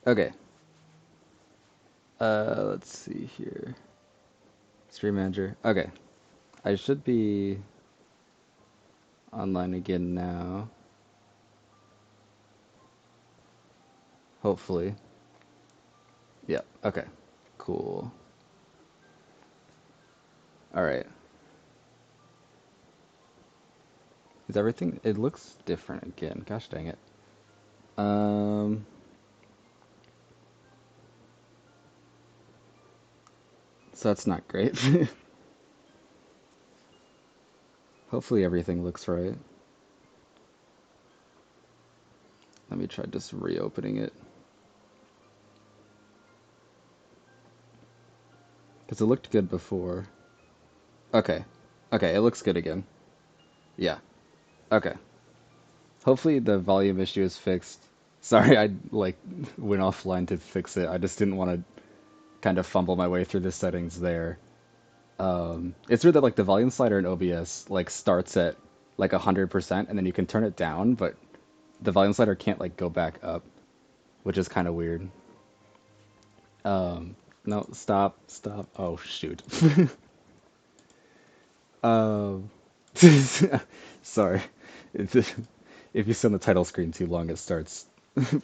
Okay. Let's see here. Stream manager. Okay. I should be online again now. Hopefully. Yeah. Okay. Cool. All right. Is everything? It looks different again. Gosh dang it. Um. So that's not great. Hopefully everything looks right. Let me try just reopening it. Because it looked good before. Okay. Okay, it looks good again. Yeah. Okay. Hopefully the volume issue is fixed. Sorry, I like went offline to fix it. I just didn't want to kind of fumble my way through the settings there. It's weird that like the volume slider in OBS like starts at like 100% and then you can turn it down, but the volume slider can't like go back up, which is kind of weird. No, stop, stop. Oh shoot. Um, sorry. If if you send the title screen too long, it starts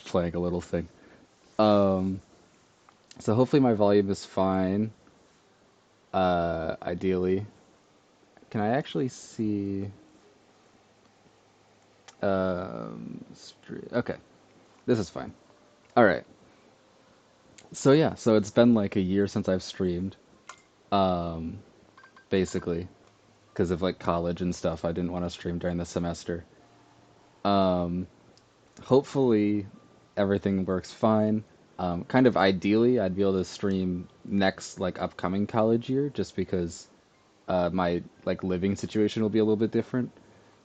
playing a little thing. Um, so hopefully my volume is fine. Ideally, can I actually see? Okay, this is fine. All right. So yeah, so it's been like a year since I've streamed, um, basically, because of like college and stuff. I didn't want to stream during the semester. Um, Hopefully everything works fine. Kind of ideally, I'd be able to stream next like upcoming college year, just because my like living situation will be a little bit different.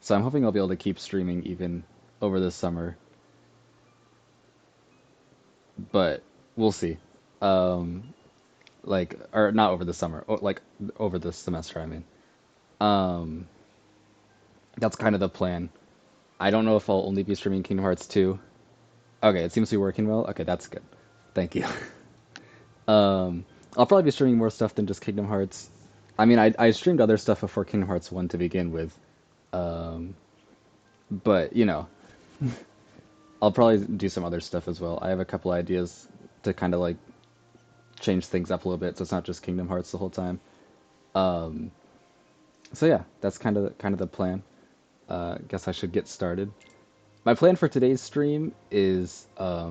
So I'm hoping I'll be able to keep streaming even over the summer, but we'll see. Um, like, or not over the summer, like over the semester, I mean. Um, that's kind of the plan. I don't know if I'll only be streaming Kingdom Hearts 2. Okay, it seems to be working well. Okay, that's good. Thank you. I'll probably be streaming more stuff than just Kingdom Hearts. I mean, I streamed other stuff before Kingdom Hearts 1 to begin with, but you know, I'll probably do some other stuff as well. I have a couple ideas to kind of like change things up a little bit, so it's not just Kingdom Hearts the whole time. So yeah, that's kind of the plan. Guess I should get started. My plan for today's stream is I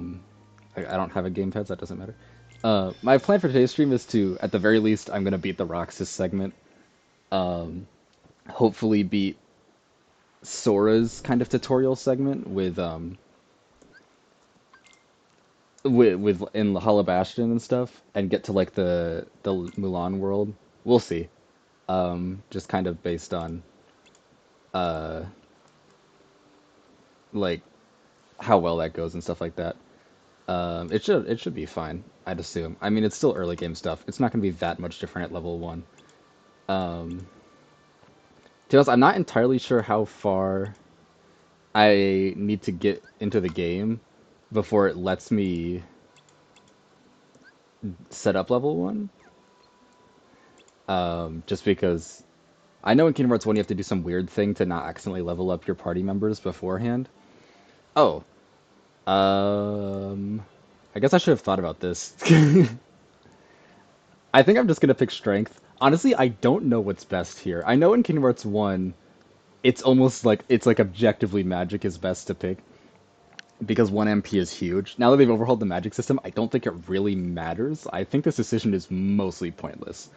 don't have a gamepad, so that doesn't matter. My plan for today's stream is to, at the very least, I'm gonna beat the Roxas segment. Hopefully beat Sora's kind of tutorial segment with in the Hollow Bastion and stuff, and get to like the Mulan world. We'll see. Just kind of based on like how well that goes and stuff like that. It should be fine, I'd assume. I mean, it's still early game stuff. It's not going to be that much different at level one. To be honest, I'm not entirely sure how far I need to get into the game before it lets me set up level one. Just because I know in Kingdom Hearts 1 you have to do some weird thing to not accidentally level up your party members beforehand. Oh, um, I guess I should have thought about this. I think I'm just gonna pick strength. Honestly, I don't know what's best here. I know in Kingdom Hearts 1, it's almost like it's like objectively magic is best to pick because 1 MP is huge. Now that they've overhauled the magic system, I don't think it really matters. I think this decision is mostly pointless.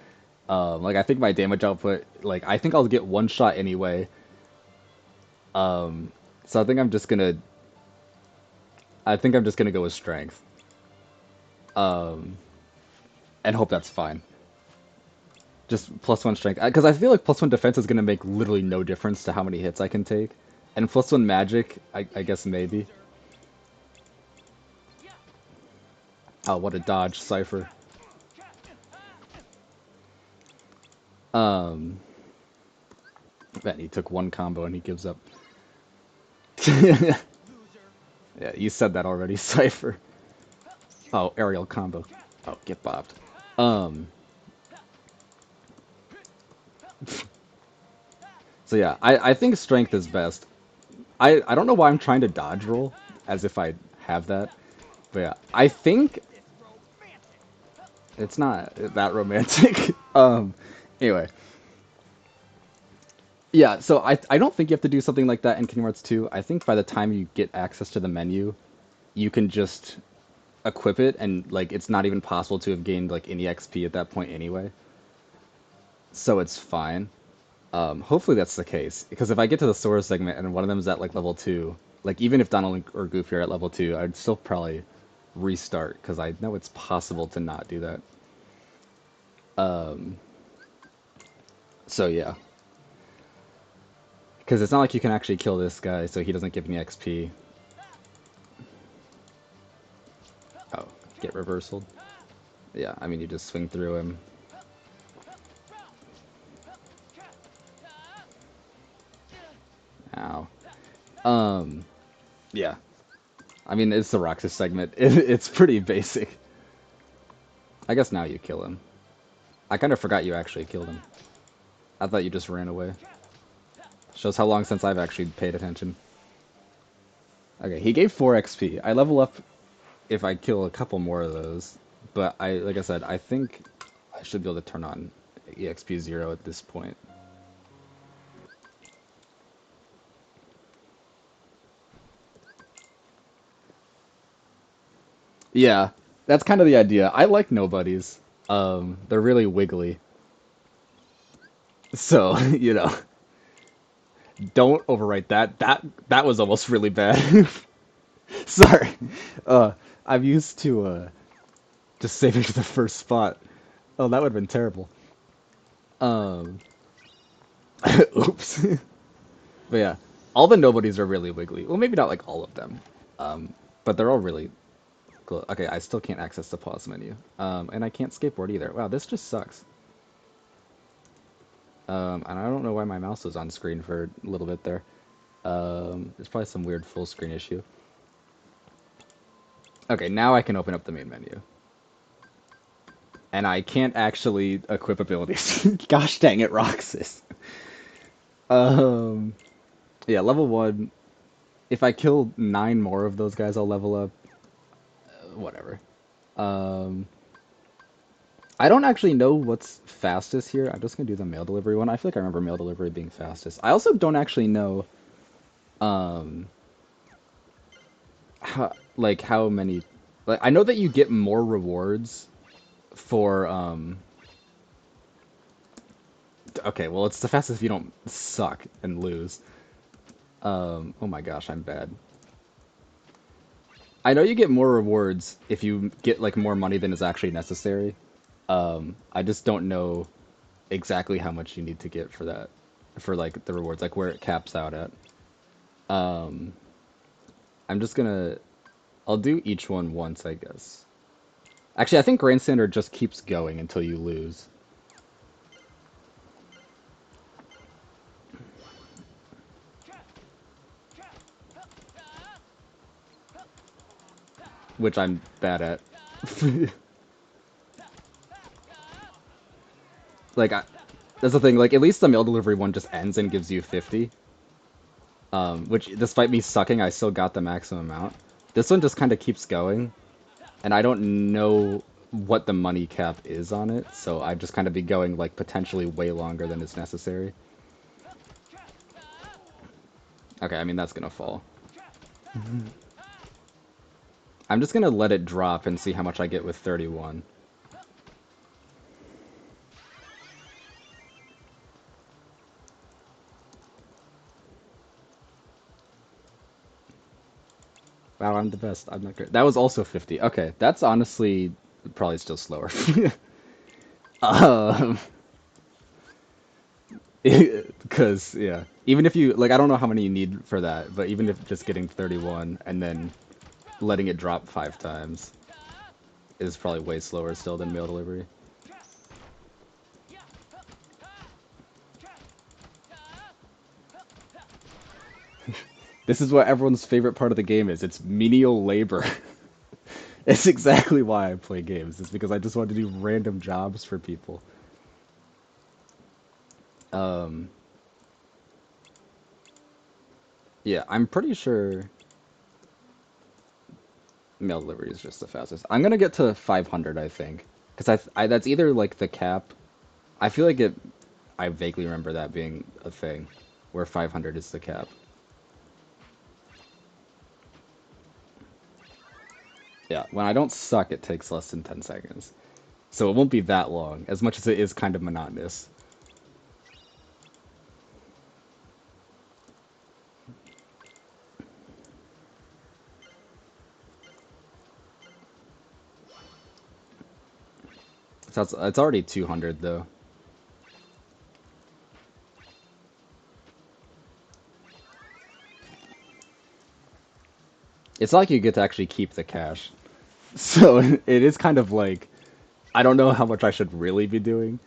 Like I think my damage output, like I think I'll get one shot anyway. So I think I'm just gonna go with strength, and hope that's fine. Just +1 strength, because I feel like +1 defense is gonna make literally no difference to how many hits I can take, and +1 magic, I guess maybe. Oh, what a dodge, Cypher. Um, Bet he took one combo and he gives up. Yeah, you said that already, Cypher. Oh, aerial combo. Oh, get bopped. Um, so yeah, I think strength is best. I don't know why I'm trying to dodge roll, as if I have that. But yeah, I think it's not that romantic. Anyway, yeah, so I don't think you have to do something like that in Kingdom Hearts 2. I think by the time you get access to the menu, you can just equip it, and like it's not even possible to have gained like any XP at that point anyway. So it's fine. Hopefully that's the case, because if I get to the Sora segment and one of them is at like level 2, like even if Donald or Goofy are at level 2, I'd still probably restart because I know it's possible to not do that. Um, so yeah, because it's not like you can actually kill this guy, so he doesn't give me XP. Oh, get reversaled. Yeah, I mean you just swing through him. Ow. Um, yeah. I mean it's the Roxas segment. It's pretty basic. I guess now you kill him. I kind of forgot you actually killed him. I thought you just ran away. Shows how long since I've actually paid attention. Okay, he gave 4 XP. I level up if I kill a couple more of those, but like I said, I think I should be able to turn on EXP 0 at this point. Yeah, that's kind of the idea. I like nobodies. They're really wiggly. So, don't overwrite that. That was almost really bad. Sorry. Uh, I'm used to just saving to the first spot. Oh, that would have been terrible. Um, oops. But yeah, all the nobodies are really wiggly. Well, maybe not like all of them, but they're all really cool. Okay, I still can't access the pause menu, and I can't skateboard either. Wow, this just sucks. And I don't know why my mouse was on screen for a little bit there. There's probably some weird full screen issue. Okay, now I can open up the main menu, and I can't actually equip abilities. Gosh dang it, Roxas. Um, yeah, level 1. If I kill 9 more of those guys, I'll level up. Whatever. Um, I don't actually know what's fastest here. I'm just gonna do the mail delivery one. I feel like I remember mail delivery being fastest. I also don't actually know, um, how many. Like I know that you get more rewards for. Okay, well it's the fastest if you don't suck and lose. Oh my gosh, I'm bad. I know you get more rewards if you get like more money than is actually necessary. I just don't know exactly how much you need to get for that, for like the rewards, like where it caps out at. Um, I'm just gonna, I'll do each one once, I guess. Actually, I think Grandstander just keeps going until you lose, which I'm bad at. Like, that's the thing. Like, at least the mail delivery one just ends and gives you 50. Which, despite me sucking, I still got the maximum amount. This one just kind of keeps going, and I don't know what the money cap is on it, so I'd just kind of be going like potentially way longer than is necessary. Okay, I mean that's gonna fall. I'm just gonna let it drop and see how much I get with 31. Wow, I'm the best. I'm not great. That was also 50. Okay, that's honestly probably still slower. um, because yeah, even if you like, I don't know how many you need for that, but even if just getting 31 and then letting it drop 5 times is probably way slower still than mail delivery. This is what everyone's favorite part of the game is. It's menial labor. It's exactly why I play games. It's because I just want to do random jobs for people. Um, yeah, I'm pretty sure mail delivery is just the fastest. I'm gonna get to 500, I think, because that's either like the cap. I feel like it. I vaguely remember that being a thing, where 500 is the cap. Yeah, when I don't suck, it takes less than 10 seconds. So it won't be that long, as much as it is kind of monotonous. So it's already 200 though. It's not like you get to actually keep the cash. So it is kind of like, I don't know how much I should really be doing.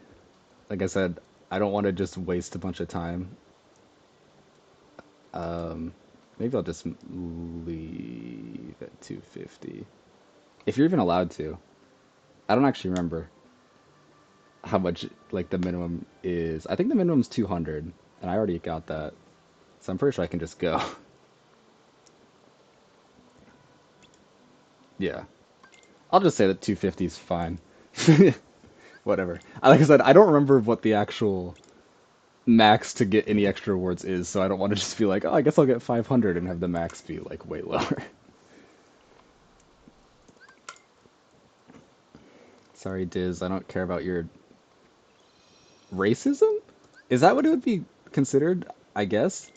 Like I said, I don't want to just waste a bunch of time. Um, Maybe I'll just leave at 250. If you're even allowed to. I don't actually remember how much like the minimum is. I think the minimum's 200, and I already got that. So I'm pretty sure I can just go. Yeah. I'll just say that 250 is fine. Whatever. Like I said, I don't remember what the actual max to get any extra rewards is, so I don't want to just be like, oh, I guess I'll get 500 and have the max be like way lower. Sorry, Diz, I don't care about your racism? Is that what it would be considered? I guess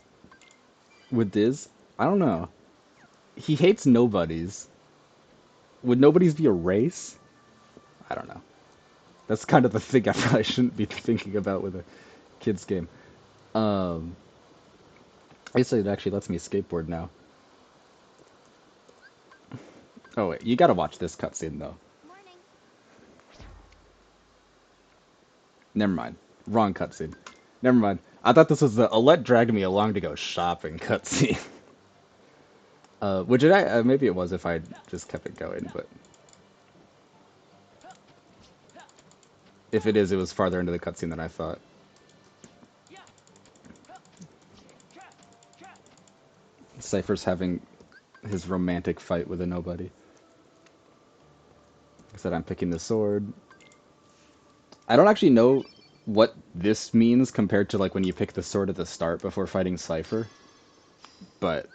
with Diz? I don't know. He hates nobodies. Would nobodies be a race? I don't know. That's kind of the thing I probably shouldn't be thinking about with a kids game. Um, I guess it actually lets me skateboard now. Oh wait, you gotta watch this cutscene though. Never mind. Wrong cutscene. Never mind. I thought this was the Alette dragged me along to go shopping cutscene. Which maybe it was if I just kept it going, but if it is, it was farther into the cutscene than I thought. Cypher's having his romantic fight with a nobody. I said I'm picking the sword. I don't actually know what this means compared to like when you pick the sword at the start before fighting Cypher, but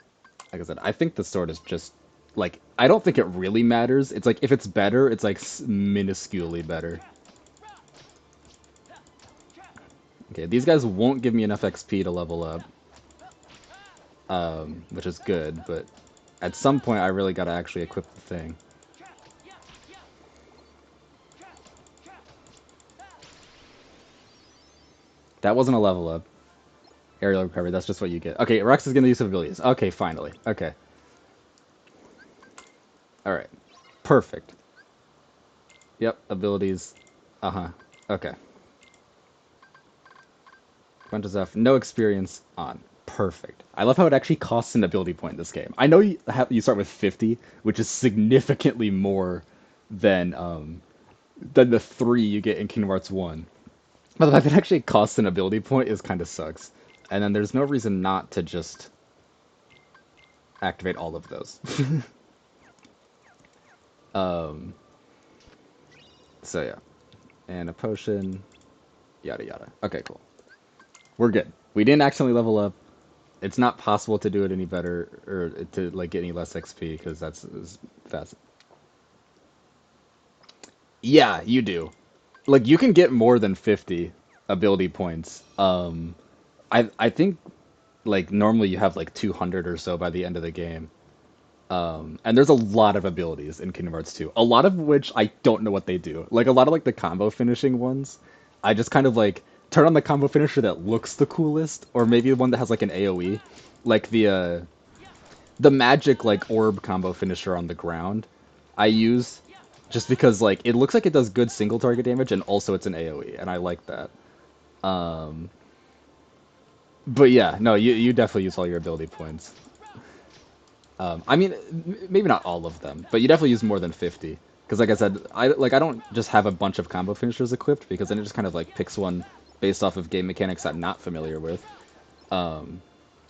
like I said, I think the sword is just like I don't think it really matters. It's like if it's better, it's like minusculely better. Okay, these guys won't give me enough XP to level up, which is good, but at some point I really gotta actually equip the thing. That wasn't a level up. Aerial recovery, that's just what you get. Okay, Rex is gonna use some abilities. Okay, finally. Okay. Alright. Perfect. Yep, abilities. Uh-huh. Okay. Bunches of no experience on. Perfect. I love how it actually costs an ability point in this game. I know you start with 50, which is significantly more than the 3 you get in Kingdom Hearts 1. But the fact that it actually costs an ability point is kind of sucks. And then there's no reason not to just activate all of those. um, so yeah. And a potion, yada yada. Okay, cool. We're good. We didn't accidentally level up. It's not possible to do it any better or to like get any less XP because that's fast. Yeah, you do. Like you can get more than 50 ability points. I think like normally you have like 200 or so by the end of the game. And there's a lot of abilities in Kingdom Hearts 2. A lot of which I don't know what they do. Like a lot of like the combo finishing ones, I just kind of like turn on the combo finisher that looks the coolest, or maybe the one that has like an AoE, like the magic like orb combo finisher on the ground. I use just because like it looks like it does good single target damage and also it's an AoE, and I like that. Um, but yeah, no, you definitely use all your ability points. I mean, maybe not all of them, but you definitely use more than 50. Because like I said, I don't just have a bunch of combo finishers equipped because then it just kind of like picks one based off of game mechanics I'm not familiar with. Um,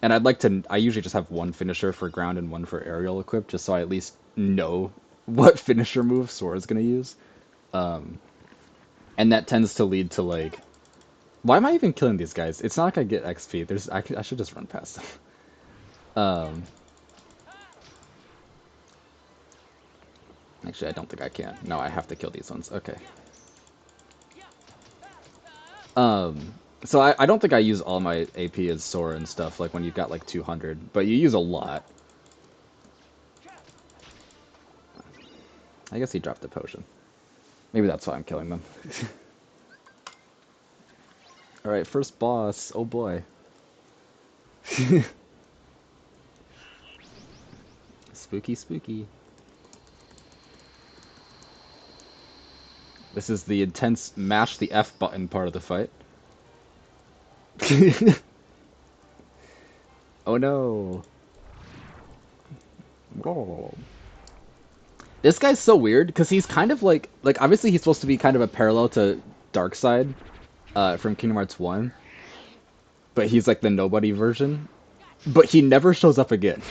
and I usually just have one finisher for ground and one for aerial equipped, just so I at least know what finisher move Sora's gonna use. Um, and that tends to lead to like, why am I even killing these guys? It's not like I get XP. I should just run past them. Um, Actually, I don't think I can. No, I have to kill these ones. Okay. Um, so I don't think I use all my AP as Sora and stuff, like when you've got like 200, but you use a lot. I guess he dropped a potion. Maybe that's why I'm killing them. Alright, first boss. Oh boy. Spooky, spooky. This is the intense mash the F button part of the fight. Oh no. This guy's so weird because he's kind of like obviously he's supposed to be kind of a parallel to Darkseid from Kingdom Hearts 1, but he's like the nobody version. But he never shows up again.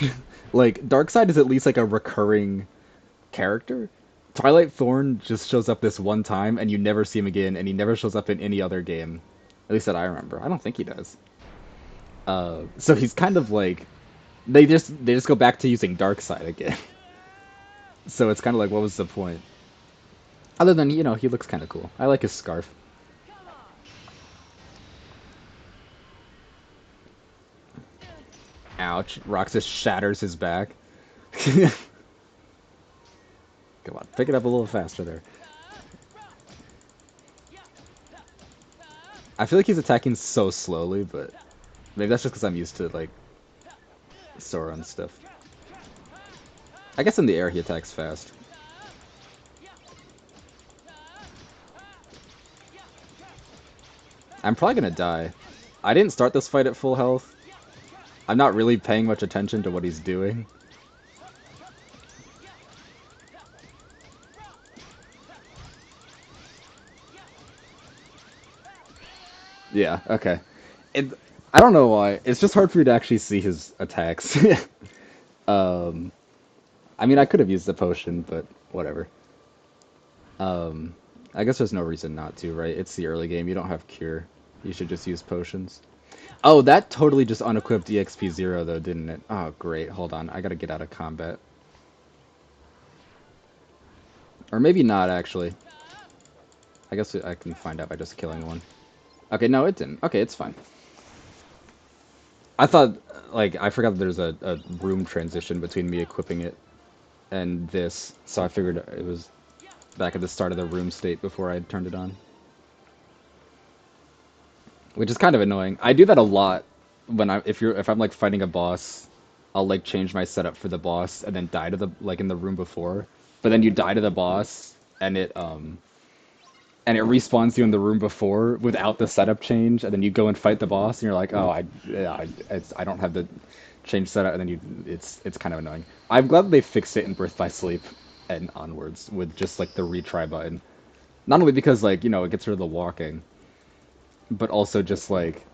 Like Darkseid is at least like a recurring character. Twilight Thorn just shows up this one time and you never see him again, and he never shows up in any other game. At least that I remember. I don't think he does. So he's kind of like they just go back to using Darkseid again. So it's kind of like, what was the point? Other than, he looks kind of cool. I like his scarf. Ouch. Roxas shatters his back. Come on, pick it up a little faster there. I feel like he's attacking so slowly, but maybe that's just because I'm used to, like, Sora and stuff. I guess in the air he attacks fast. I'm probably gonna die. I didn't start this fight at full health. I'm not really paying much attention to what he's doing. Yeah, okay. It, I don't know why. It's just hard for me to actually see his attacks. um, I mean, I could have used the potion, but whatever. Um, I guess there's no reason not to, right? It's the early game. You don't have cure. You should just use potions. Oh, that totally just unequipped EXP 0 though, didn't it? Oh, great. Hold on. I gotta get out of combat. Or maybe not, actually. I guess I can find out by just killing one. Okay, no, it didn't. Okay, it's fine. I thought, like, I forgot that there's a room transition between me equipping it and this, so I figured it was back at the start of the room state before I turned it on. Which is kind of annoying. I do that a lot when if I'm like fighting a boss, I'll like change my setup for the boss and then die to the like in the room before. But then you die to the boss and it respawns you in the room before without the setup change, and then you go and fight the boss and you're like, oh, I don't have the change setup, and then it's kind of annoying. I'm glad they fixed it in Birth by Sleep and onwards with just like the retry button. Not only because like, it gets rid of the walking, but also just like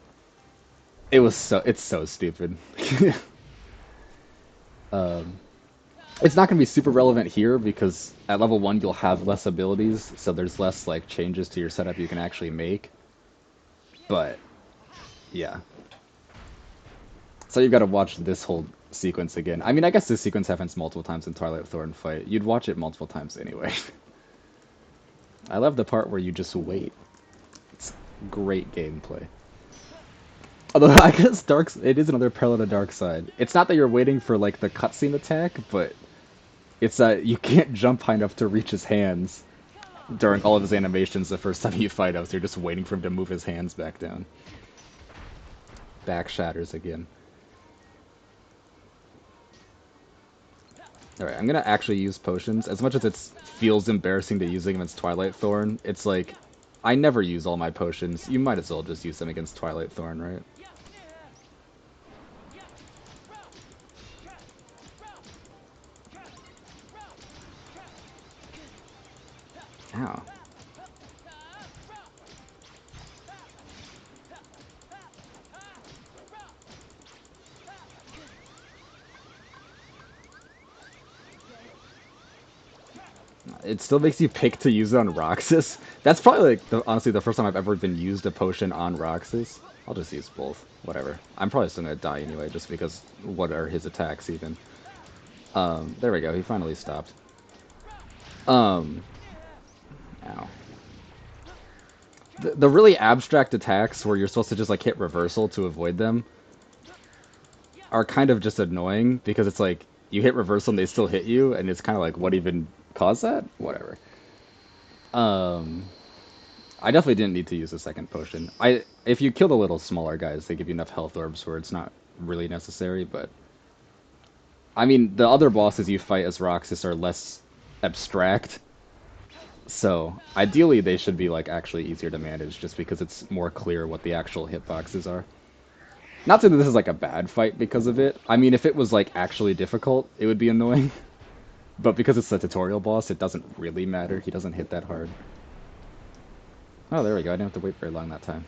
it's so stupid. um, it's not going to be super relevant here because at level 1 you'll have less abilities, so there's less like changes to your setup you can actually make. But yeah, so you've got to watch this whole sequence again. I mean, I guess this sequence happens multiple times in Twilight Thorn fight. You'd watch it multiple times anyway. I love the part where you just wait. It's great gameplay. Although I guess it is another parallel to Darkseid. It's not that you're waiting for like the cutscene attack, but it's that you can't jump high enough to reach his hands during all of his animations the first time you fight him, so you're just waiting for him to move his hands back down. Back shatters again. Alright, I'm gonna actually use potions. As much as it feels embarrassing to use them against Twilight Thorn, it's like, I never use all my potions. You might as well just use them against Twilight Thorn, right? Ow. It still makes you pick to use it on Roxas. That's probably like honestly the first time I've ever been used a potion on Roxas. I'll just use both. Whatever. I'm probably still gonna die anyway, just because what are his attacks even? There we go. He finally stopped. Um, ow. The really abstract attacks where you're supposed to just like hit reversal to avoid them are kind of just annoying because it's like you hit reversal and they still hit you, and it's kind of like what even caused that? Whatever. Um, I definitely didn't need to use a second potion. If you kill the little smaller guys, they give you enough health orbs where it's not really necessary, but I mean, the other bosses you fight as Roxas are less abstract, so ideally they should be like actually easier to manage just because it's more clear what the actual hitboxes are. Not that this is like a bad fight because of it. I mean, if it was like actually difficult, it would be annoying. But because it's a tutorial boss, it doesn't really matter. He doesn't hit that hard. Oh, there we go. I didn't have to wait very long that time.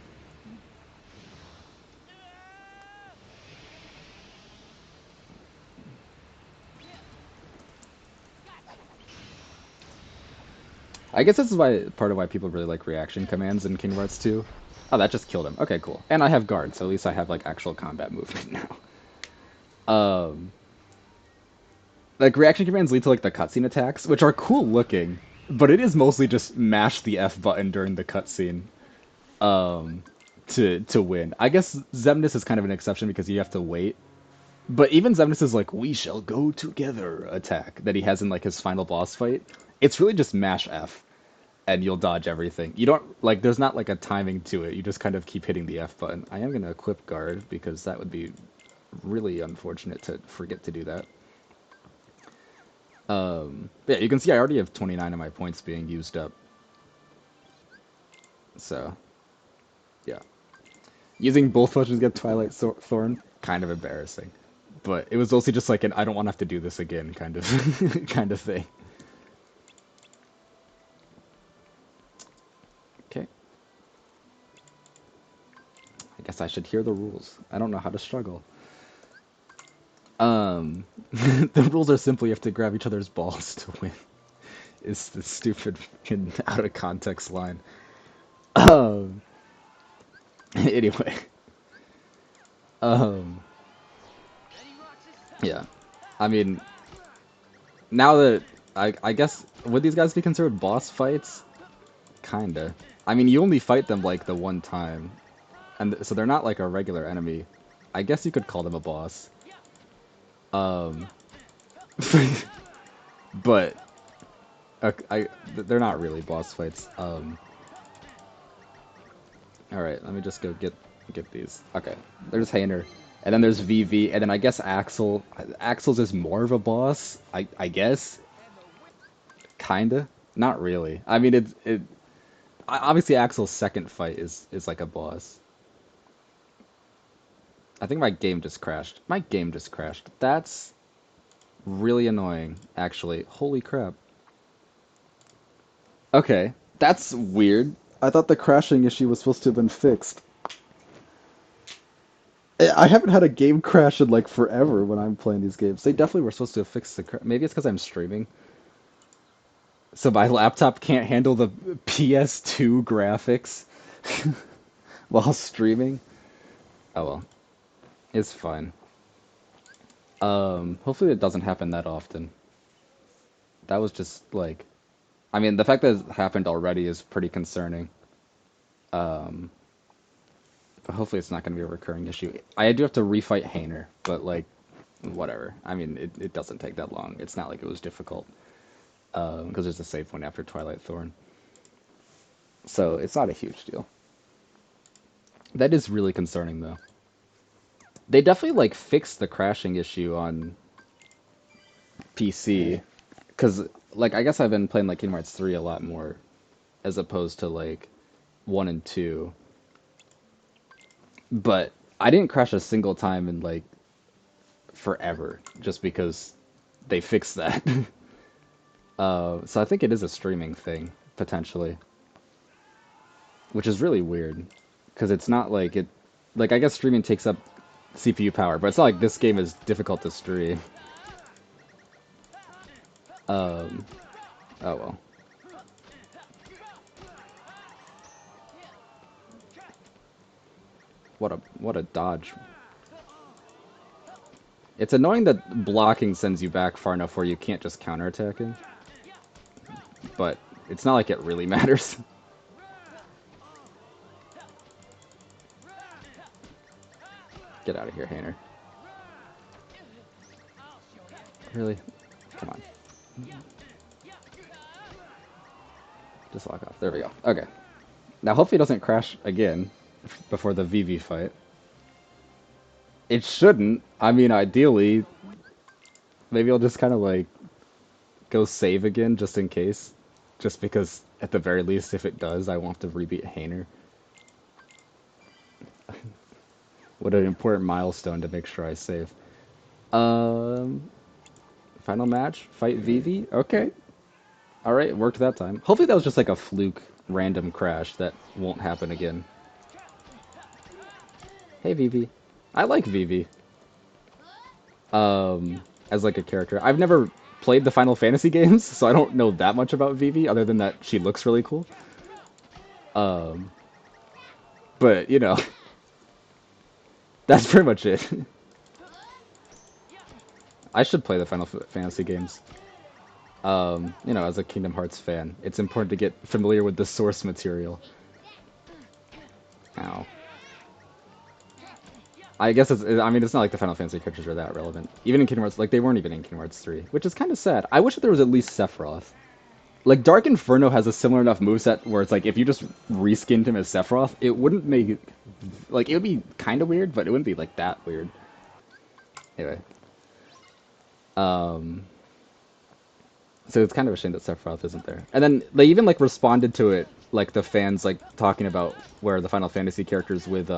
I guess this is why part of why people really like reaction commands in Kingdom Hearts 2. Oh, that just killed him. Okay, cool. And I have guard, so at least I have like actual combat movement now. Like reaction commands lead to like the cutscene attacks, which are cool looking, but it is mostly just mash the F button during the cutscene um, to win. I guess Xemnas is kind of an exception because you have to wait. But even Xemnas' like "We shall go together" attack that he has in like his final boss fight, it's really just mash F and you'll dodge everything. You don't like there's not like a timing to it. You just kind of keep hitting the F button. I am gonna equip guard because that would be really unfortunate to forget to do that. Yeah, you can see I already have 29 of my points being used up. So, yeah. Using both potions to get Twilight Thorn, kind of embarrassing. But it was also just like an I don't want to have to do this again kind of kind of thing. Okay. I guess I should hear the rules. I don't know how to struggle. The rules are simply you have to grab each other's balls to win. Is the stupid fucking out of context line. Um, anyway, um, yeah. I mean, now that I guess would these guys be considered boss fights? Kinda. I mean, you only fight them like the one time, and so they're not like a regular enemy. I guess you could call them a boss. Um, but they're not really boss fights. All right, let me just go get these. Okay, there's Hayner, and then there's VV, and then I guess Axel. Axel's is more of a boss. I guess, kinda. Not really. I mean, obviously Axel's second fight is like a boss. I think my game just crashed. My game just crashed. That's really annoying, actually. Holy crap. Okay, that's weird. I thought the crashing issue was supposed to have been fixed. I haven't had a game crash in like forever when I'm playing these games. They definitely were supposed to have fixed the crash. Maybe it's because I'm streaming. So my laptop can't handle the PS2 graphics while streaming. Oh well, it's fine. Hopefully it doesn't happen that often. That was just like, I mean, the fact that it happened already is pretty concerning. Um, but hopefully it's not going to be a recurring issue. I do have to refight Hayner, but like, whatever. I mean, it doesn't take that long. It's not like it was difficult. Because there's a save point after Twilight Thorn. So it's not a huge deal. That is really concerning though. They definitely like fixed the crashing issue on PC. Because like I guess I've been playing like Kingdom Hearts 3 a lot more as opposed to like 1 and 2. But I didn't crash a single time in like forever just because they fixed that. So I think it is a streaming thing. potentially, which is really weird because it's not like it. Like I guess streaming takes up CPU power, but it's not like this game is difficult to stream. Um, oh well. What a dodge. It's annoying that blocking sends you back far enough where you can't just counterattacking, but it's not like it really matters. Get out of here, Hainer. Really? Come on. Just lock off. There we go. Okay. Now hopefully it doesn't crash again before the VV fight. It shouldn't. I mean, ideally, maybe I'll just kind of like go save again just in case. Just because, at the very least, if it does, I won't have to rebeat Hainer. What an important milestone to make sure I save. Um, Final match? Fight Vivi? Okay. Alright, it worked that time. Hopefully that was just like a fluke random crash that won't happen again. Hey Vivi. I like Vivi. As like a character. I've never played the Final Fantasy games, so I don't know that much about Vivi, other than that she looks really cool. Um, but, you know, that's pretty much it. I should play the Final Fantasy games. You know, as a Kingdom Hearts fan, it's important to get familiar with the source material. Ow. I guess I mean, it's not like the Final Fantasy characters are that relevant. Even in Kingdom Hearts, like, they weren't even in Kingdom Hearts 3, which is kind of sad. I wish that there was at least Sephiroth. Like, Dark Inferno has a similar enough moveset where it's like, if you just reskinned him as Sephiroth, it wouldn't make it, like, it would be kind of weird, but it wouldn't be, like, that weird. Anyway. Um, so it's kind of a shame that Sephiroth isn't there. And then they even, like, responded to it, like, the fans, like, talking about where the Final Fantasy characters with,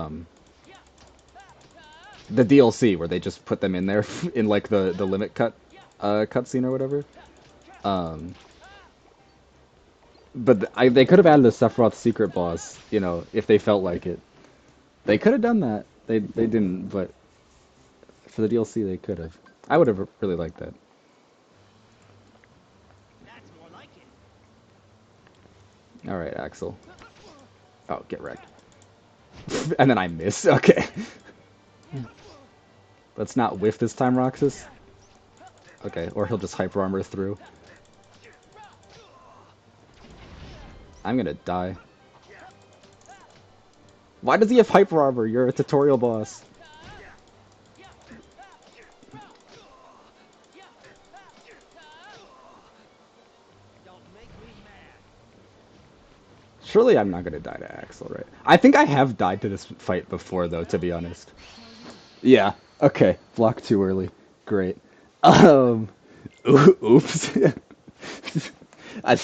the DLC, where they just put them in there in, like, the limit cutscene or whatever. Um, but they could have added a Sephiroth secret boss, you know, if they felt like it. They could have done that. They didn't, but for the DLC they could have. I would have really liked that. All right, Axel. Oh, get wrecked. And then I miss. Okay. Let's not whiff this time, Roxas. Okay, or he'll just hyper armor through. I'm gonna die. Why does he have hyper armor? You're a tutorial boss. Surely I'm not gonna die to Axel, right? I think I have died to this fight before, though, to be honest. Yeah. Okay. Block too early. Great. Um. Oops. I,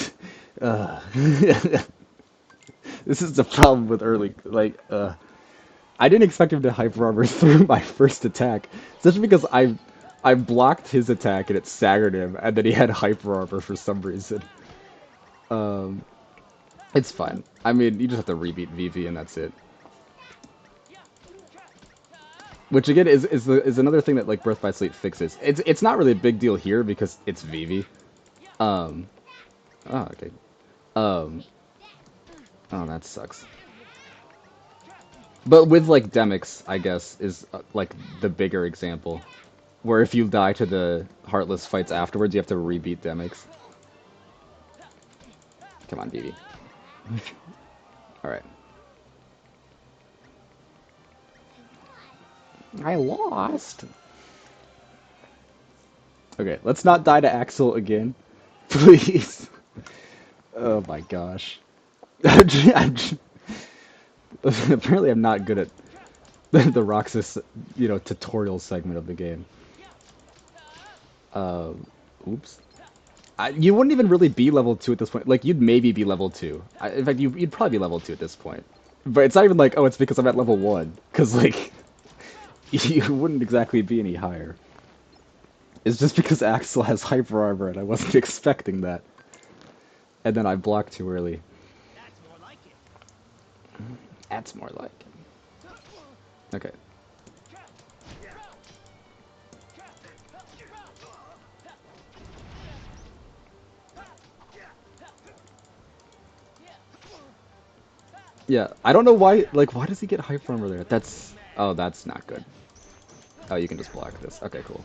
this is the problem with early. Like, I didn't expect him to hyper armor through my first attack, especially because I blocked his attack and it staggered him, and then he had hyper armor for some reason. Um. It's fine. I mean, you just have to rebeat Vivi and that's it. Which again is another thing that like Birth by Sleep fixes. It's not really a big deal here because it's Vivi. Um. Oh, okay. Um. Oh, that sucks. But with like Demyx, I guess is like the bigger example, where if you die to the Heartless fights afterwards, you have to rebeat Demyx. Come on, Vivi. All right. I lost. Okay, let's not die to Axel again. Please. Oh my gosh. Apparently I'm not good at the Roxas, you know, tutorial segment of the game. Uh, oops. You wouldn't even really be level 2 at this point. Like, you'd maybe be level 2. In fact, you'd probably be level 2 at this point. But it's not even like, oh, it's because I'm at level 1. Because, like, you wouldn't exactly be any higher. It's just because Axel has hyper armor and I wasn't expecting that. and then I blocked too early. That's more like it. Okay. Yeah, I don't know why, like, why does he get hyper armor there? Oh, that's not good. Oh, you can just block this. Okay, cool.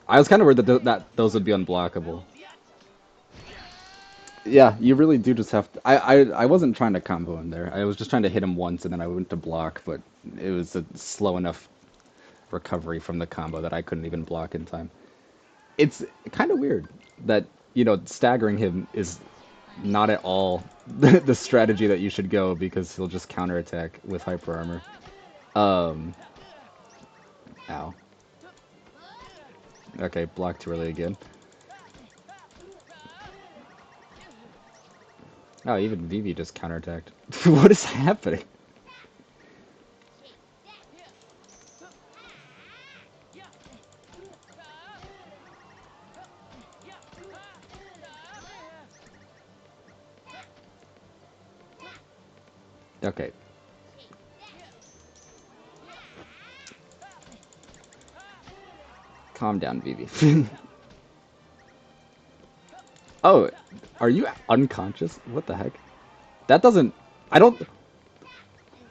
I was kind of worried that, that those would be unblockable. Yeah, you really do just have to. I wasn't trying to combo him there. I was just trying to hit him once and then I went to block, but it was a slow enough recovery from the combo that I couldn't even block in time. It's kind of weird that, staggering him is not at all the strategy that you should go because he'll just counterattack with hyper armor. Um, Ow. Okay, block too early again. Oh, even Vivi just counterattacked. What is happening? Okay. Calm down, Vivi. Oh, are you unconscious? What the heck? That doesn't... I don't...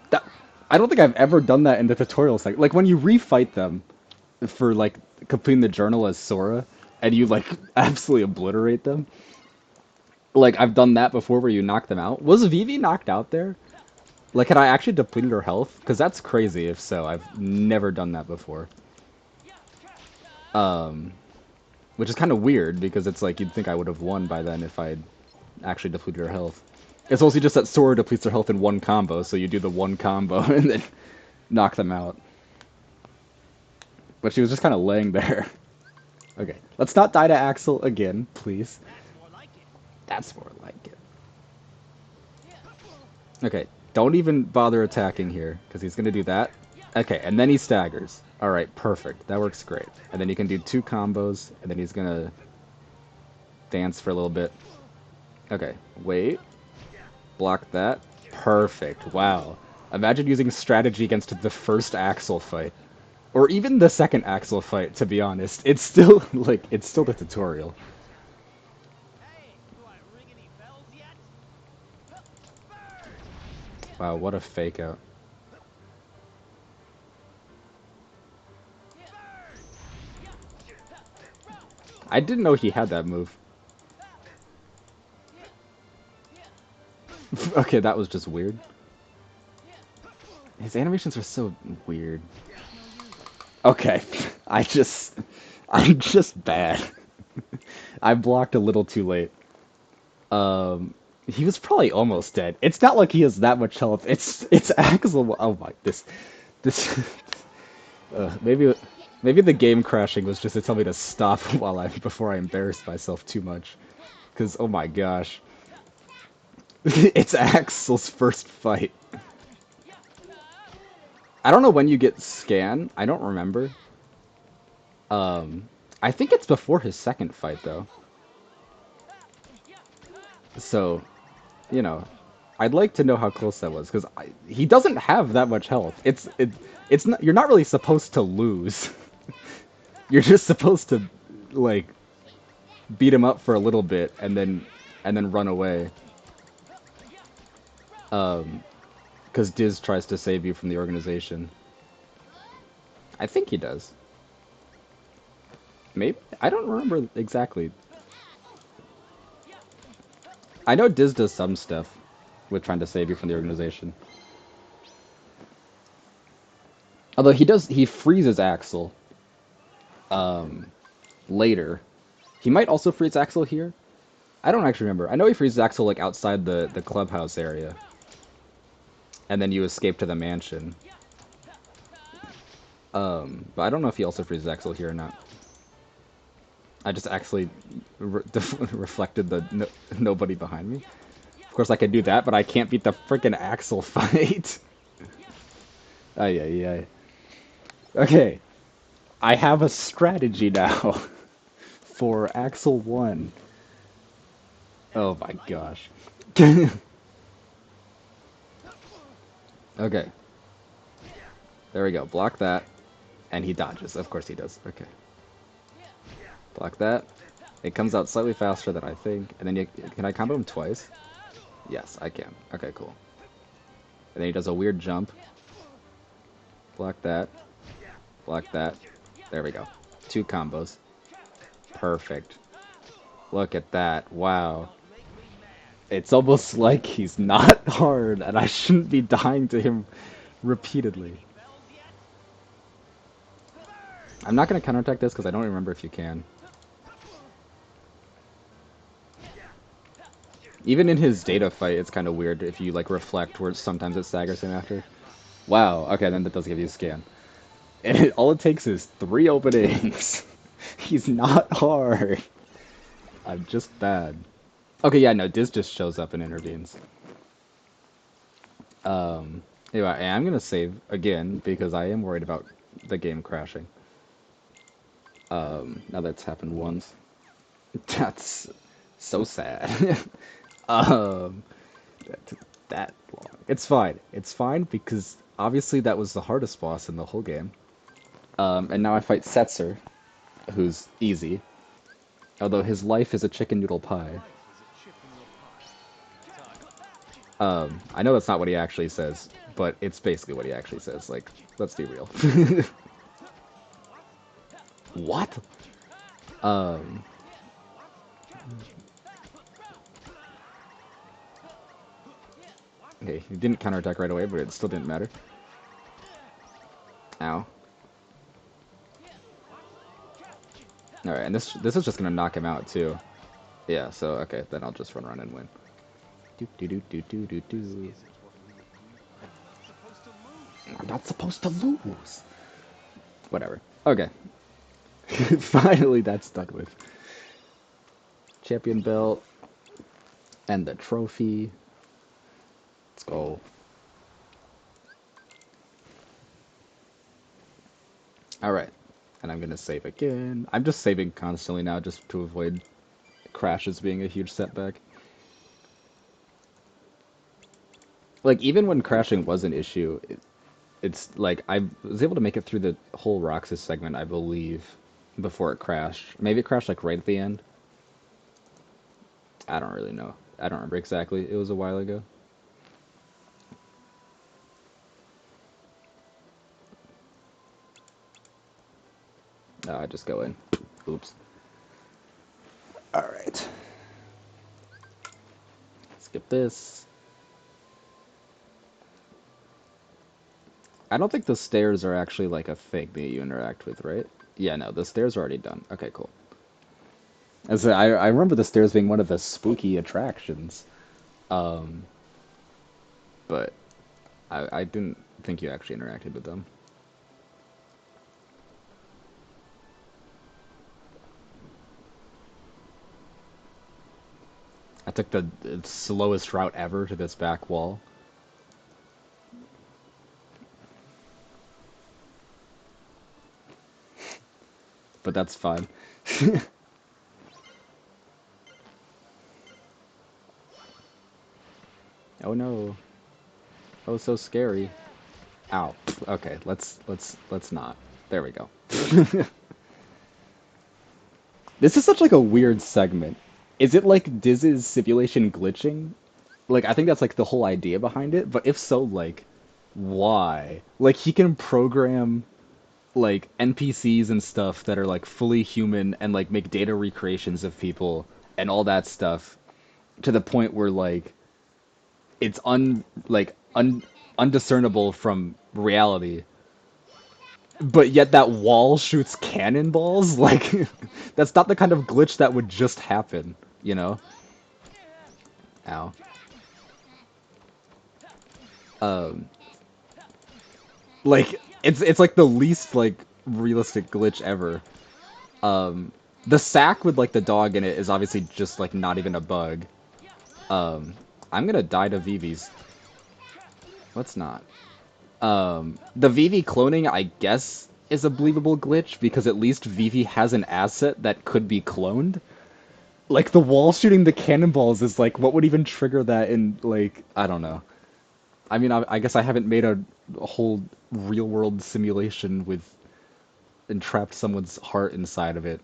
That, I don't think I've ever done that in the tutorial site. Like, when you refight them for, like, completing the journal as Sora, and you, like, absolutely obliterate them, like, I've done that before where you knock them out. Was Vivi knocked out there? Like, had I actually depleted her health? Because that's crazy if so. I've never done that before. Um, which is kind of weird because it's like you'd think I would have won by then if I'd actually depleted her health. It's mostly just that Sora depletes her health in one combo, so you do the one combo and then knock them out. But she was just kind of laying there. Okay, let's not die to Axel again, please. That's more like it. Okay, don't even bother attacking here, because he's going to do that. Okay, and then he staggers. Alright, perfect. That works great. And then you can do two combos, and then he's going to dance for a little bit. Okay, wait. Block that. Perfect. Wow. Imagine using strategy against the first Axel fight. Or even the second Axel fight, to be honest. It's still, like, it's still the tutorial. Wow, what a fake out. I didn't know he had that move. Okay, that was just weird. His animations are so weird. Okay, I'm just bad. I blocked a little too late. He was probably almost dead. It's not like he has that much health. It's Axel. Oh my, this. Maybe the game crashing was just to tell me to stop before I embarrassed myself too much. Because oh my gosh, it's Axel's first fight. I don't know when you get Scan. I don't remember. I think it's before his second fight though. So, you know, I'd like to know how close that was because he doesn't have that much health. It's not. You're not really supposed to lose. You're just supposed to like beat him up for a little bit and then run away. Because Diz tries to save you from the organization. I think he does. Maybe I don't remember exactly. I know Diz does some stuff with trying to save you from the organization. Although he freezes Axel later. He might also freeze Axel here. I don't actually remember. I know he freezes Axel like outside the clubhouse area. And then you escape to the mansion. But I don't know if he also freezes Axel here or not. I just actually reflected the nobody behind me. Of course I could do that, but I can't beat the freaking Axel fight. Ay, ay, ay. Okay. I have a strategy now for Axel 1. Oh my gosh. Okay, there we go. Block that, and he dodges. Of course he does. Okay, block that. It comes out slightly faster than I think, and then can I combo him twice? Yes, I can. Okay, cool. And then he does a weird jump. Block that. Block that. There we go. Two combos. Perfect. Look at that. Wow. It's almost like he's not hard, and I shouldn't be dying to him repeatedly. I'm not going to counterattack this because I don't remember if you can. Even in his data fight, it's kind of weird if you like reflect where sometimes it staggers him after. Wow, okay, then that does give you a scan. And all it takes is 3 openings. He's not hard. I'm just bad. Okay, yeah, no, Diz just shows up and intervenes. Anyway, I am gonna save again because I am worried about the game crashing. Now that's happened once. That's so sad. um, that, that long. It's fine. It's fine because obviously that was the hardest boss in the whole game. And now I fight Setzer, who's easy. Although his life is a chicken noodle pie. I know that's not what he actually says, but it's basically what he actually says. Like, let's be real. What? Um, okay, he didn't counterattack right away, but it still didn't matter. Ow. Alright, and this is just gonna knock him out too. Yeah, so okay, then I'll just run and win. Do do do do do do do. I'm not supposed to lose. Whatever. Okay. Finally, that's done with. Champion belt and the trophy. Let's go. Alright. And I'm gonna save again. I'm just saving constantly now just to avoid crashes being a huge setback. Like, even when crashing was an issue, it's like I was able to make it through the whole Roxas segment, I believe, before it crashed. Maybe it crashed like right at the end. I don't really know. I don't remember exactly. It was a while ago. I just go in. Oops. Alright. Skip this. I don't think the stairs are actually like a thing that you interact with, right? Yeah, no, the stairs are already done. Okay, cool. As I remember the stairs being one of the spooky attractions, um, but I didn't think you actually interacted with them. I took the slowest route ever to this back wall. But that's fine. Oh no. Oh, so scary. Ow. Okay, let's not. There we go. This is such like a weird segment. Is it like Diz's simulation glitching? Like I think that's like the whole idea behind it, but if so, like why? Like he can program like NPCs and stuff that are like fully human and like make data recreations of people and all that stuff to the point where like it's undiscernible from reality. But yet that wall shoots cannonballs? Like that's not the kind of glitch that would just happen, you know? Ow. Um like it's like the least like realistic glitch ever. Um the sack with like the dog in it is obviously just like not even a bug. Um I'm gonna die to Vivi's. Let's not. The Vivi cloning, I guess, is a believable glitch because at least Vivi has an asset that could be cloned. Like the wall shooting the cannonballs is like what would even trigger that in like I don't know. I mean, I guess I haven't made a whole real world simulation with entrapped someone's heart inside of it.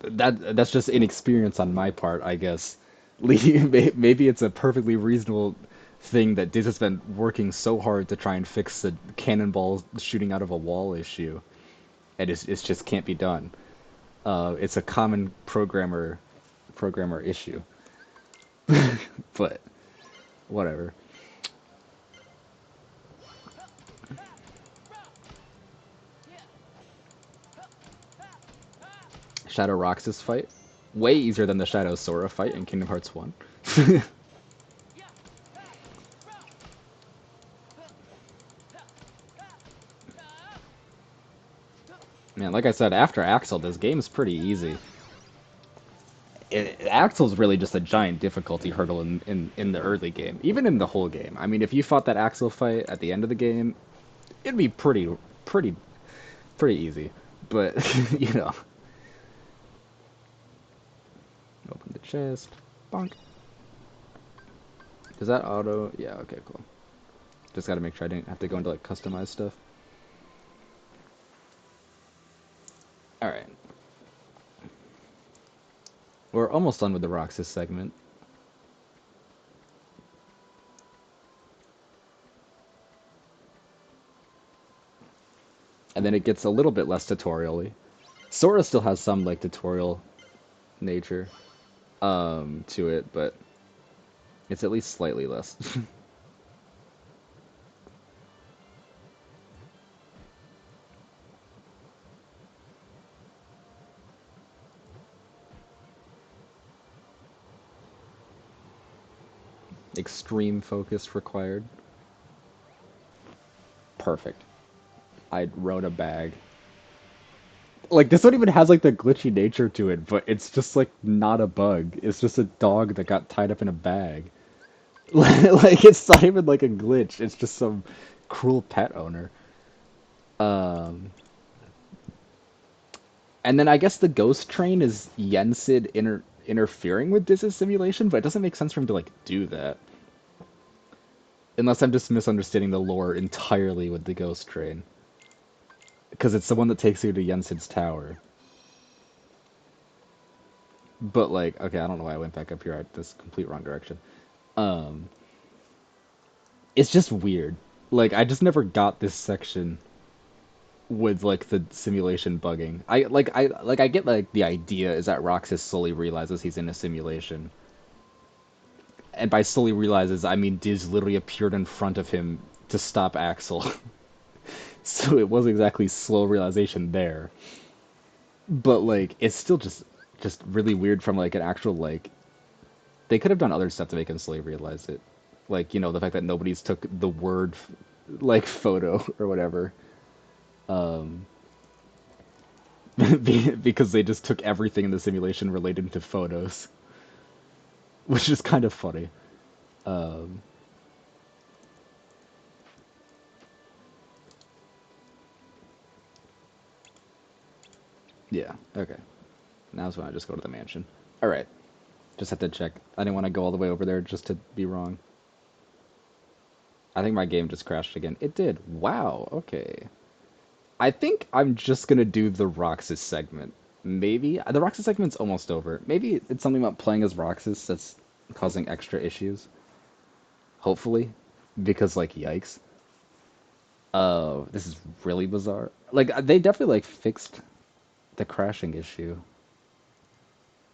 That's just inexperience on my part, I guess. Maybe it's a perfectly reasonable thing that Diz has been working so hard to try and fix the cannonball shooting out of a wall issue, and it's just can't be done. It's a common programmer issue, but whatever. Shadow Roxas fight, way easier than the Shadow Sora fight in Kingdom Hearts 1. Man, like I said, after Axel, this game's pretty easy. Axel's really just a giant difficulty hurdle in the early game, even in the whole game. I mean, if you fought that Axel fight at the end of the game, it'd be pretty, pretty easy. But, you know, open the chest. Bonk. Does that auto? Yeah, okay, cool. Just gotta make sure I didn't have to go into, like, customized stuff. Alright. We're almost done with the Roxas segment. And then it gets a little bit less tutorial-y. Sora still has some, like, tutorial nature to it, but it's at least slightly less. Extreme focus required. Perfect. I wrote a bag. Like this one even has like the glitchy nature to it, but it's just like not a bug. It's just a dog that got tied up in a bag. Like it's not even like a glitch. It's just some cruel pet owner. Um, and then I guess the ghost train is Yensid interfering with Diz's simulation, but it doesn't make sense for him to like do that. Unless I'm just misunderstanding the lore entirely with the ghost train. Because it's the one that takes you to Yensid's tower. But like, okay, I don't know why I went back up here at this complete wrong direction. Um, it's just weird. Like, I just never got this section with like the simulation bugging. I get like the idea is that Roxas slowly realizes he's in a simulation. And by slowly realizes, I mean Diz literally appeared in front of him to stop Axel. So it wasn't exactly slow realization there. But like it's still just really weird from like an actual like they could have done other stuff to make him slowly realize it. Like, you know, the fact that nobody's took the word like photo or whatever. Um because they just took everything in the simulation related to photos, which is kind of funny. Um yeah, okay. Now's when I just go to the mansion. All right. Just had to check. I didn't want to go all the way over there just to be wrong. I think my game just crashed again. It did. Wow. Okay. I think I'm just gonna do the Roxas segment. Maybe the Roxas segment's almost over. Maybe it's something about playing as Roxas that's causing extra issues. Hopefully, because like yikes. This is really bizarre. Like they definitely like fixed the crashing issue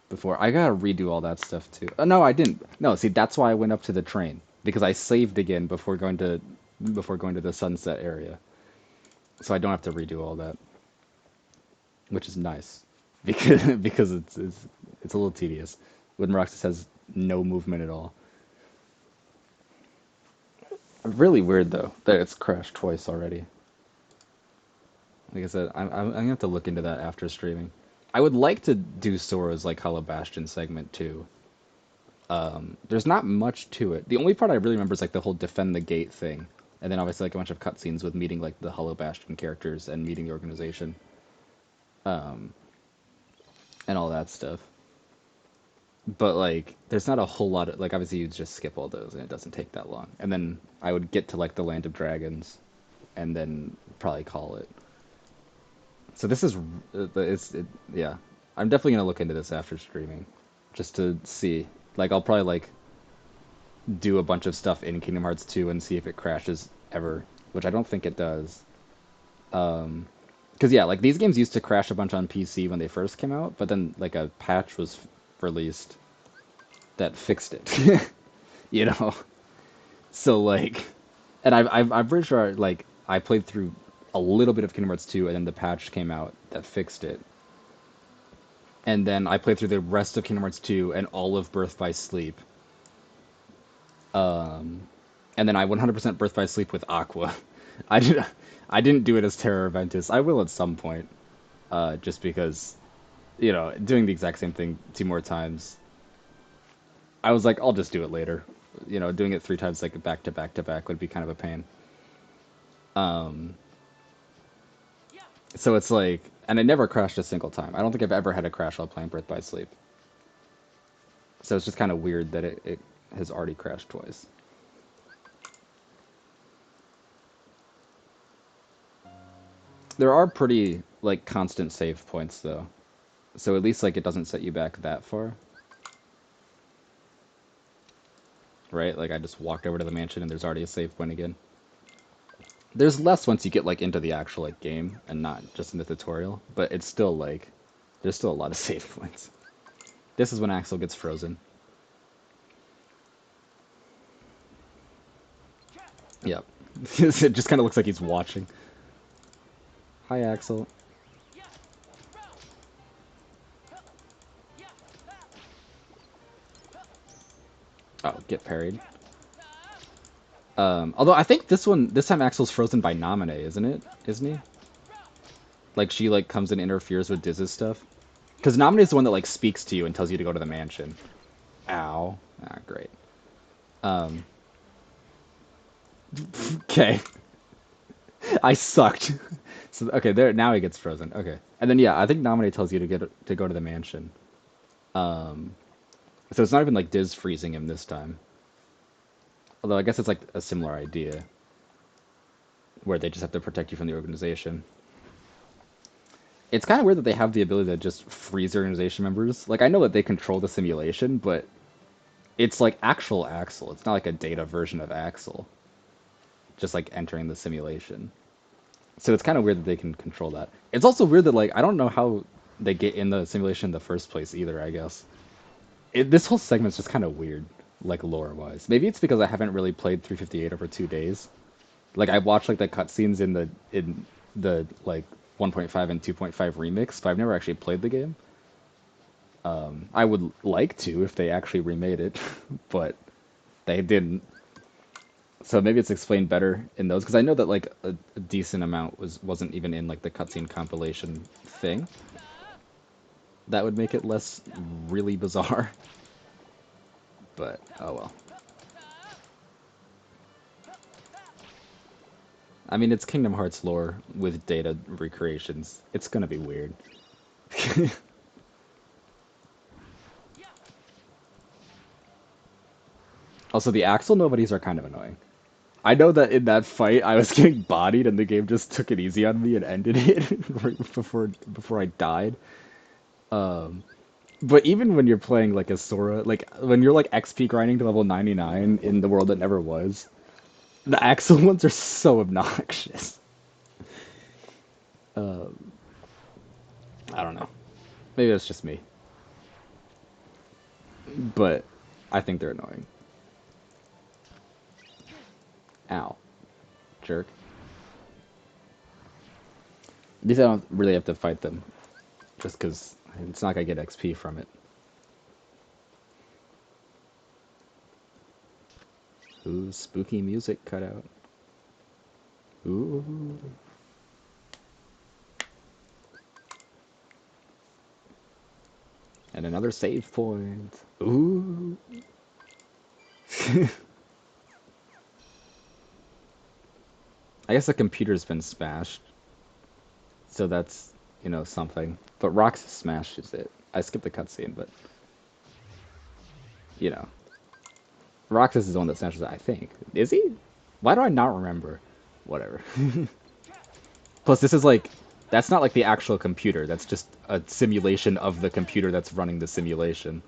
before. I gotta redo all that stuff too. No, I didn't. No, see that's why I went up to the train because I saved again before going to the sunset area, so I don't have to redo all that, which is nice because it's a little tedious when Roxas has no movement at all. Really weird though that it's crashed twice already. Like I said, I'm gonna have to look into that after streaming. I would like to do Sora's like Hollow Bastion segment too. There's not much to it. The only part I really remember is like the whole defend the gate thing, and then obviously like a bunch of cutscenes with meeting like the Hollow Bastion characters and meeting the organization, um, and all that stuff. But like, there's not a whole lot of like. Obviously, you just skip all those, and it doesn't take that long. And then I would get to like the Land of Dragons, and then probably call it. So this is yeah. I'm definitely gonna look into this after streaming, just to see. Like, I'll probably like do a bunch of stuff in Kingdom Hearts 2 and see if it crashes ever, which I don't think it does. Because yeah, like these games used to crash a bunch on PC when they first came out, but then like a patch was released that fixed it. You know? So like, and I'm pretty sure like I played through a little bit of Kingdom Hearts 2, and then the patch came out that fixed it. And then I played through the rest of Kingdom Hearts 2 and all of Birth by Sleep. And then I 100% Birth by Sleep with Aqua. I did I didn't do it as Terra Ventus. I will at some point, just because doing the exact same thing 2 more times. I was like, I'll just do it later. Doing it 3 times like back to back to back would be kind of a pain. Um, so it's like, and I never crashed a single time. I don't think I've ever had a crash while playing Birth by Sleep. So it's just kind of weird that it has already crashed twice. There are pretty like constant save points though. So at least like it doesn't set you back that far, right? Like I just walked over to the mansion and there's already a save point again. There's less once you get like into the actual like game and not just in the tutorial, but it's still like there's still a lot of save points. This is when Axel gets frozen. Yep. It just kind of looks like he's watching. Hi, Axel. Oh, get parried. Although I think this time Axel's frozen by Naminé, isn't it? Isn't he? Like she like comes and interferes with Diz's stuff. Because Naminé's the one that like speaks to you and tells you to go to the mansion. Ow. Ah, great. Um, okay. I sucked. So okay, there now he gets frozen. Okay, and then yeah, I think Naminé tells you to go to the mansion. Um, so it's not even like Diz freezing him this time. Although I guess it's like a similar idea where they just have to protect you from the organization. It's kind of weird that they have the ability to just freeze organization members. Like I know that they control the simulation, but it's like actual Axel. It's not like a data version of Axel, just like entering the simulation. So it's kind of weird that they can control that. It's also weird that like I don't know how they get in the simulation in the first place either. I guess this whole segment's just kind of weird, like lore wise. Maybe it's because I haven't really played 358 over 2 days. Like I watched like the cutscenes in the like 1.5 and 2.5 remix, but I've never actually played the game. I would like to if they actually remade it, but they didn't. So maybe it's explained better in those because I know that like a decent amount wasn't even in like the cutscene compilation thing. That would make it less really bizarre. But oh well. I mean, it's Kingdom Hearts lore with data recreations. It's gonna be weird. Also, the Axel nobodies are kind of annoying. I know that in that fight I was getting bodied and the game just took it easy on me and ended it right before I died. Um, but even when you're playing like a Sora, like when you're like XP grinding to level 99 in the world that never was, the Axel ones are so obnoxious. Um, I don't know. Maybe that's just me, but I think they're annoying. Ow, jerk. At least I don't really have to fight them, just because it's not gonna get XP from it. Ooh, spooky music cut out. Ooh. And another save point. Ooh. I guess the computer's been smashed, so that's something. But Rox smashes it. I skipped the cutscene, but you know, Roxas is the one that snatches it, I think. Is he? Why do I not remember? Whatever. Plus, this is like, that's not like the actual computer. That's just a simulation of the computer that's running the simulation.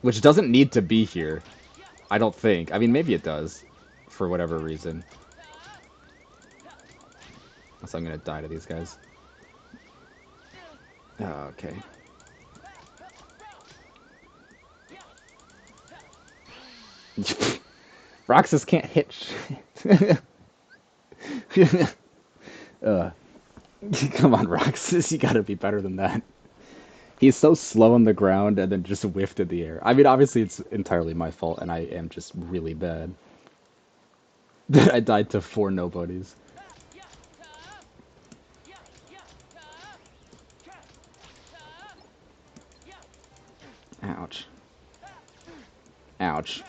Which doesn't need to be here. I don't think. I mean, maybe it does. For whatever reason. So I'm gonna die to these guys. Oh, okay. Roxas can't hit shit. uh, come on, Roxas. You gotta be better than that. He's so slow on the ground and then just whiffed in the air. I mean, obviously it's entirely my fault and I am just really bad. I died to 4 nobodies. Ouch. Ouch.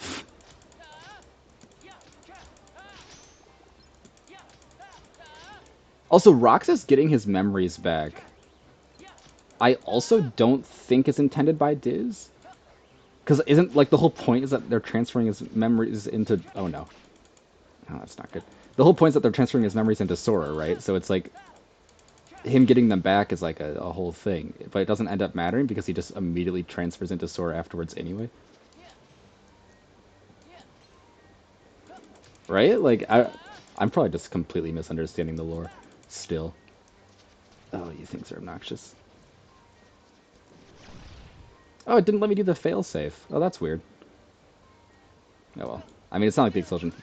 Also, Roxas getting his memories back, I also don't think is intended by Diz. Because isn't, like, the whole point is that they're transferring his memories into... Oh, no. Oh, that's not good. The whole point is that they're transferring his memories into Sora, right? So it's like, him getting them back is like a whole thing. But it doesn't end up mattering because he just immediately transfers into Sora afterwards anyway. Right? Like, I'm probably just completely misunderstanding the lore still. Oh, you things are obnoxious. Oh, it didn't let me do the failsafe. Oh, that's weird. Oh well. I mean, it's not like the explosion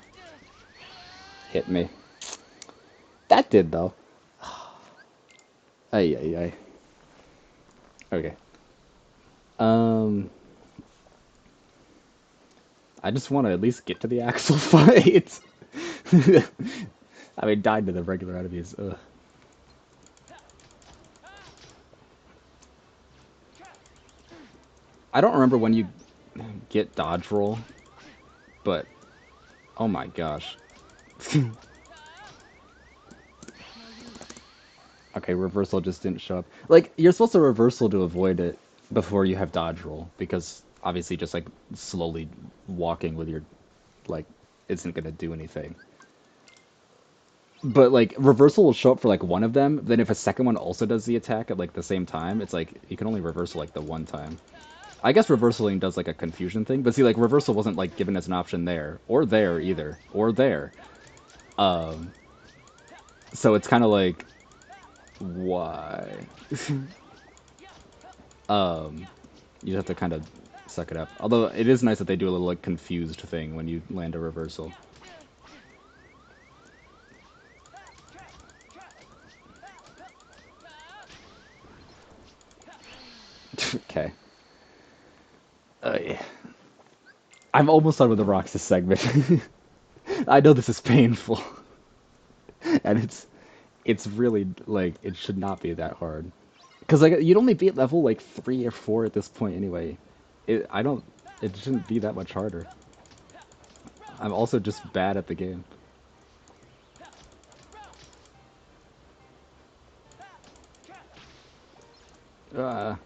hit me. That did, though. Ay, ay, ay. Okay. Um, I just want to at least get to the actual fight. I mean, died to the regular enemies. Ugh. I don't remember when you get dodge roll, but oh my gosh. Okay, reversal just didn't show up. Like, you're supposed to reversal to avoid it before you have dodge roll, because obviously just like slowly walking with your, like, isn't gonna do anything. But like reversal will show up for like one of them, then if a second one also does the attack at like the same time, it's like you can only reversal like the one time. I guess reversaling does like a confusion thing, but see like reversal wasn't like given as an option there either, or there. Um, so it's kind of like why? um, you have to kind of suck it up. Although it is nice that they do a little like confused thing when you land a reversal. Okay. Yeah. I'm almost done with the Roxas segment. I know this is painful, and it's really like it should not be that hard. Because like you'd only be at level like 3 or 4 at this point anyway. I don't. It shouldn't be that much harder. I'm also just bad at the game. Uh,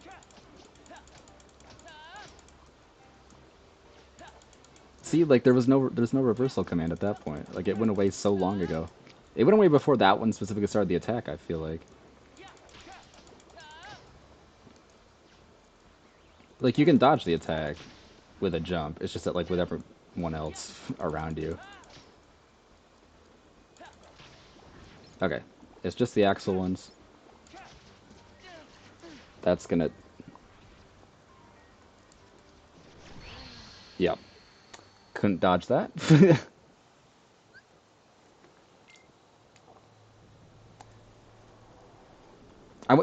See, like there's no reversal command at that point. Like it went away so long ago. It went away before that one specifically started the attack. I feel like you can dodge the attack with a jump. It's just that like with everyone else around you. Okay, it's just the Axel ones. That's gonna. Yep. Couldn't dodge that.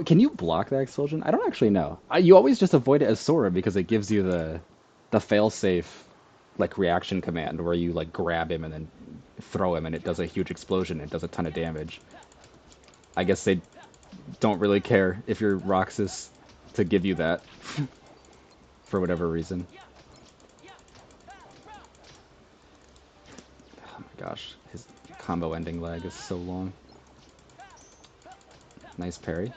Can you block that explosion? I don't actually know. You always just avoid it as Sora because it gives you the fail-safe like reaction command where you like grab him and then throw him and it does a huge explosion. It does a ton of damage. I guess they don't really care if you're Roxas to give you that for whatever reason. Oh my gosh, his combo ending lag is so long. Nice parry.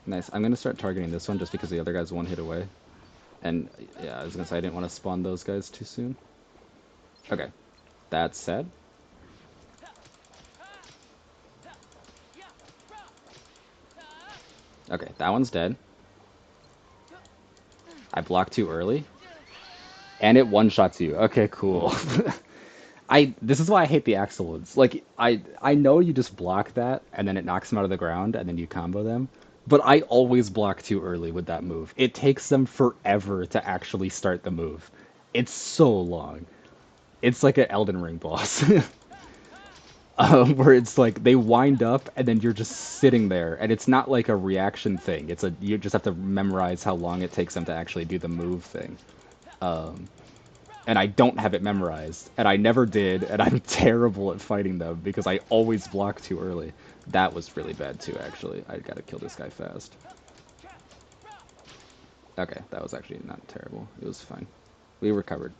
Nice. I'm gonna start targeting this one just because the other guy's one hit away. And yeah, I was gonna say I didn't want to spawn those guys too soon. Okay. That said, okay, that one's dead. I blocked too early. And it one-shots you. Okay, cool. This is why I hate the Axel ones. Like I know you just block that and then it knocks them out of the ground and then you combo them. But I always block too early with that move. It takes them forever to actually start the move. It's so long. It's like an Elden Ring boss. Where it's like they wind up and then you're just sitting there and it's not like a reaction thing. It's a you just have to memorize how long it takes them to actually do the move thing. Um, and I don't have it memorized, and I never did, and I'm terrible at fighting them because I always block too early. That was really bad too, actually. I gotta kill this guy fast. Okay, that was actually not terrible. It was fine. We recovered.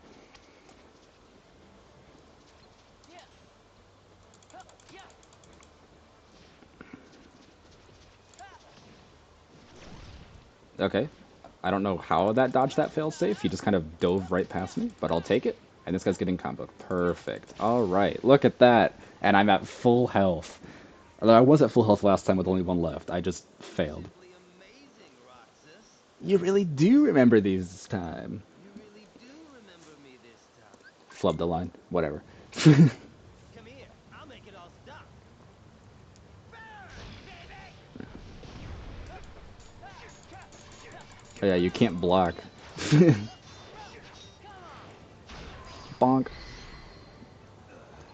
Okay. I don't know how that dodged that fail safe. He just kind of dove right past me, but I'll take it. And this guy's getting comboed. Perfect. All right, look at that. And I'm at full health. Although I was at full health last time with only one left. I just failed. Simply amazing, Roxas. You really do remember these this time. You really do remember me this time. Flub the line. Whatever. Come here, I'll make it all stop. Burn, baby! Oh, yeah, you can't block. Bonk.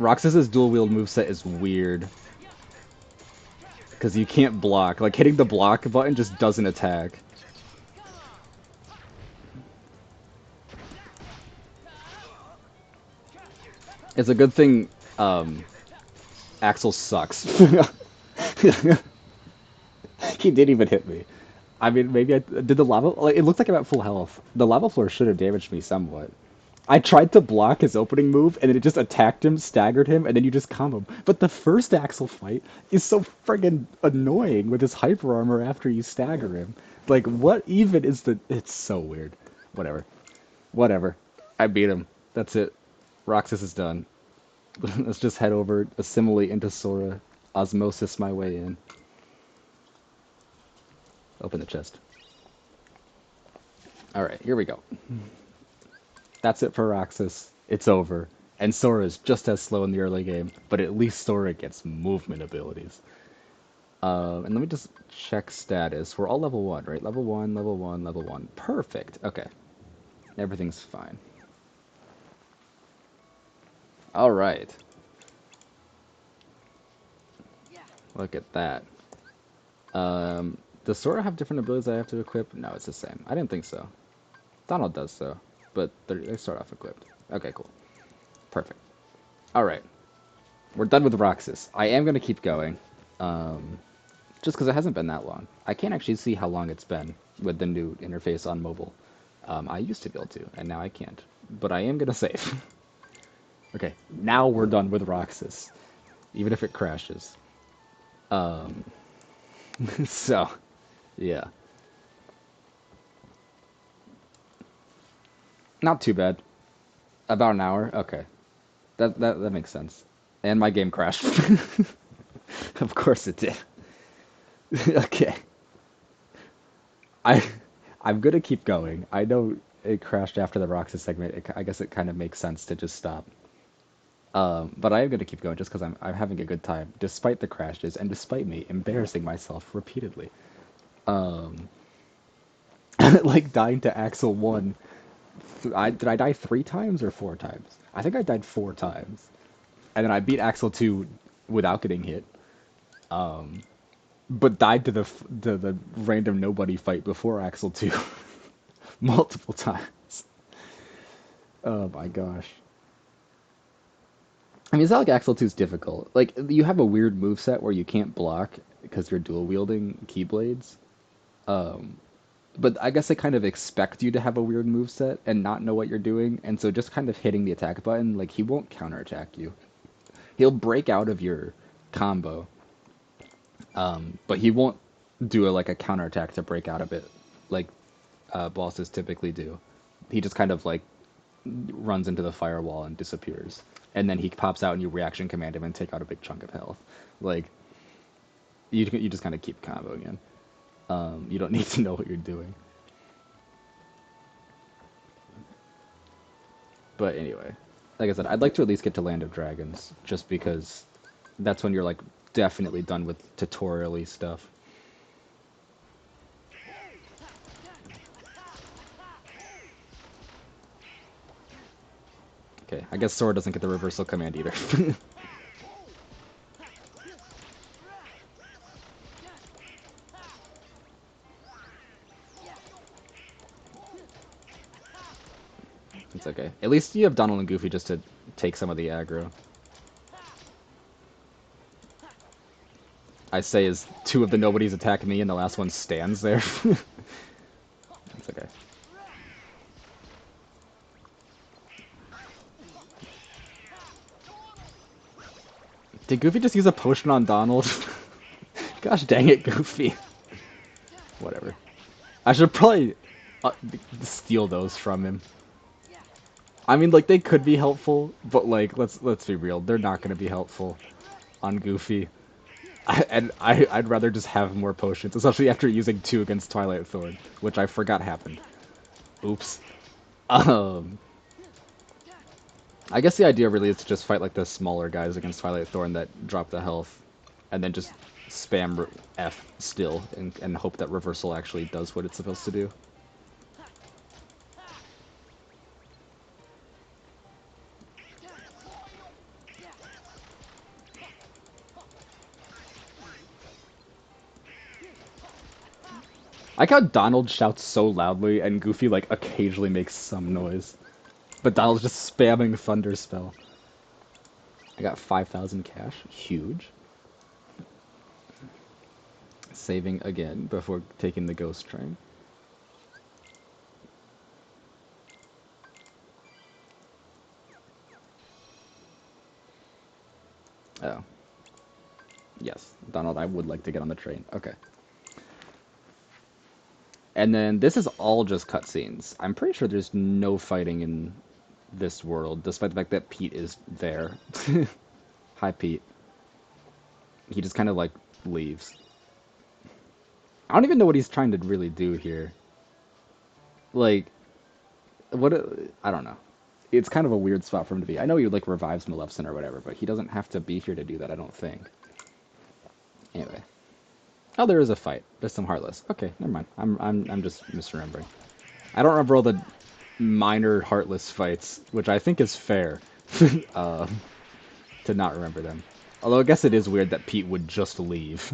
Roxas's dual wield moveset is weird. Because you can't block. Like, hitting the block button just doesn't attack. It's a good thing, Axel sucks. He didn't even hit me. I mean, maybe I did the lava. Like, it looks like I'm at full health. The lava floor should have damaged me somewhat. I tried to block his opening move, and then it just attacked him, staggered him, and then you just combo him. But the first Axel fight is so friggin' annoying with his hyper armor after you stagger him. Like, what even is the? It's so weird. Whatever. Whatever. I beat him. That's it. Roxas is done. Let's just head over, assimilate into Sora, osmosis my way in. Open the chest. Alright, here we go. That's it for Roxas. It's over. And Sora is just as slow in the early game, but at least Sora gets movement abilities. And let me just check status. We're all level 1, right? Level 1, level 1, level 1. Perfect. Okay. Everything's fine. Alright. Look at that. Does Sora have different abilities I have to equip? No, it's the same. I didn't think so. Donald does so, but they start off equipped. Okay, cool. Perfect. Alright. We're done with Roxas. I am going to keep going. Just because it hasn't been that long. I can't actually see how long it's been with the new interface on mobile. I used to be able to, and now I can't. But I am going to save. Okay, now we're done with Roxas. Even if it crashes. Um, so, yeah. Not too bad. About an hour? Okay. That makes sense. And my game crashed. Of course it did. Okay. I I'm gonna keep going. I know it crashed after the Roxas segment. I guess it kind of makes sense to just stop. But I am gonna keep going just because I'm having a good time, despite the crashes and despite me embarrassing myself repeatedly. Um, like dying to Axel 1. Did I die 3 times or 4 times? I think I died 4 times. And then I beat Axel 2 without getting hit. But died to the random nobody fight before Axel 2 multiple times. Oh my gosh. I mean, it's not like Axel 2 is difficult. Like, you have a weird move set where you can't block because you're dual wielding Keyblades. But I guess they kind of expect you to have a weird move set and not know what you're doing, and so just kind of hitting the attack button, like he won't counterattack you. He'll break out of your combo, but he won't do like a counterattack to break out of it, like bosses typically do. He just kind of like runs into the firewall and disappears, and then he pops out and you reaction command him and take out a big chunk of health. Like you just kind of keep comboing in. You don't need to know what you're doing. But anyway, like I said, I'd like to at least get to Land of Dragons, just because that's when you're like definitely done with tutorial-y stuff. Okay, I guess Sora doesn't get the reversal command either. It's okay. At least you have Donald and Goofy just to take some of the aggro. I say as two of the nobodies attack me and the last one stands there. It's okay. Did Goofy just use a potion on Donald? Gosh dang it, Goofy. Whatever. I should probably steal those from him. I mean, like, they could be helpful, but, like, let's be real. They're not going to be helpful on Goofy. I'd rather just have more potions, especially after using 2 against Twilight Thorn, which I forgot happened. Oops. Um, I guess the idea really is to just fight, like, the smaller guys against Twilight Thorn that drop the health, and then just spam F still, and hope that reversal actually does what it's supposed to do. I like how Donald shouts so loudly and Goofy like occasionally makes some noise. But Donald's just spamming Thunder Spell. I got 5,000 cash. Huge. Saving again before taking the ghost train. Oh. Yes, Donald, I would like to get on the train. Okay. And then this is all just cutscenes. I'm pretty sure there's no fighting in this world, despite the fact that Pete is there. Hi, Pete. He just kind of like leaves. I don't even know what he's trying to really do here. Like, what? I don't know. It's kind of a weird spot for him to be. I know he like revives Maleficent or whatever, but he doesn't have to be here to do that. I don't think. Anyway. Oh, there is a fight. There's some Heartless. Okay, never mind. I'm just misremembering. I don't remember all the minor Heartless fights, which I think is fair. uh, to not remember them. Although I guess it is weird that Pete would just leave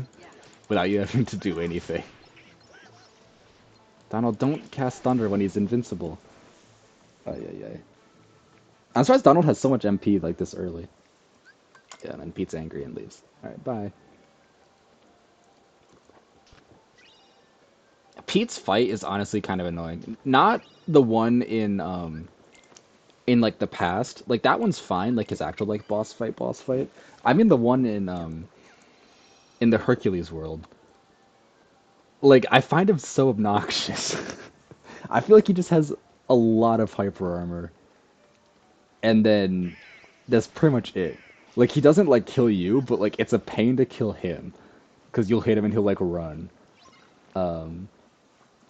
without you having to do anything. Donald, don't cast Thunder when he's invincible. Ay, ay, ay. I'm surprised Donald has so much MP like this early. Yeah, and then Pete's angry and leaves. Alright, bye. Pete's fight is honestly kind of annoying. Not the one in like the past. Like that one's fine, like his actual like boss fight. I mean the one in the Hercules world. Like I find him so obnoxious. I feel like he just has a lot of hyper armor. And then that's pretty much it. Like he doesn't like kill you, but like it's a pain to kill him because you'll hit him and he'll like run. Um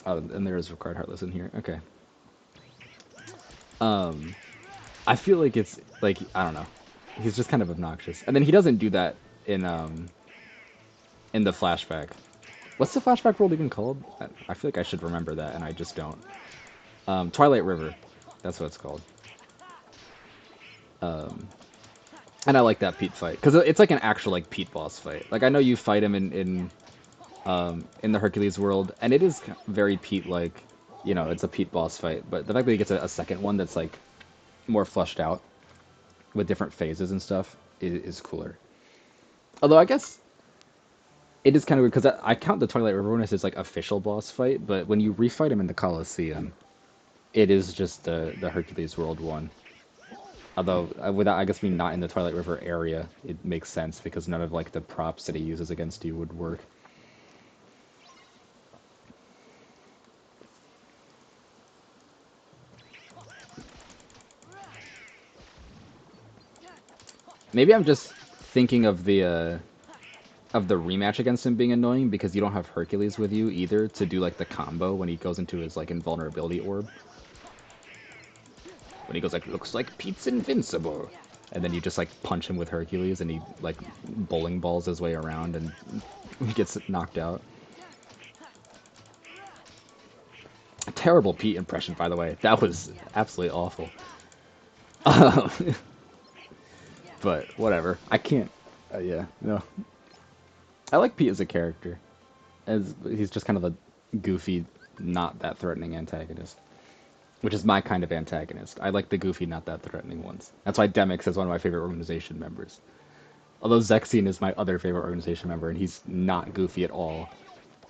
Oh, and there is required Heartless in here. Okay. I feel like it's like I don't know. He's just kind of obnoxious, and then he doesn't do that in the flashback. What's the flashback world even called? I feel like I should remember that, and I just don't. Twilight River. That's what it's called. Um, and I like that Pete fight because it's like an actual like Pete boss fight. Like I know you fight him in the Hercules world, and it is very Pete-like. You know, it's a Pete boss fight, but the fact that he gets a second one that's like more fleshed out with different phases and stuff is cooler. Although I guess it is kind of weird because I count the Twilight River one as his like official boss fight, but when you refight him in the Colosseum, it is just the Hercules world one. Although without I guess being not in the Twilight River area, it makes sense because none of like the props that he uses against you would work. Maybe I'm just thinking of the rematch against him being annoying because you don't have Hercules with you either to do like the combo when he goes into his like invulnerability orb. When he goes like, looks like Pete's invincible. And then you just like punch him with Hercules and he like bowling balls his way around and gets knocked out. Terrible Pete impression, by the way. That was absolutely awful. Um, but whatever. I can't. Yeah, no. I like Pete as a character, as he's just kind of a goofy, not that threatening antagonist, which is my kind of antagonist. I like the goofy, not that threatening ones. That's why Demix is one of my favorite organization members. Although Zexion is my other favorite organization member, and he's not goofy at all.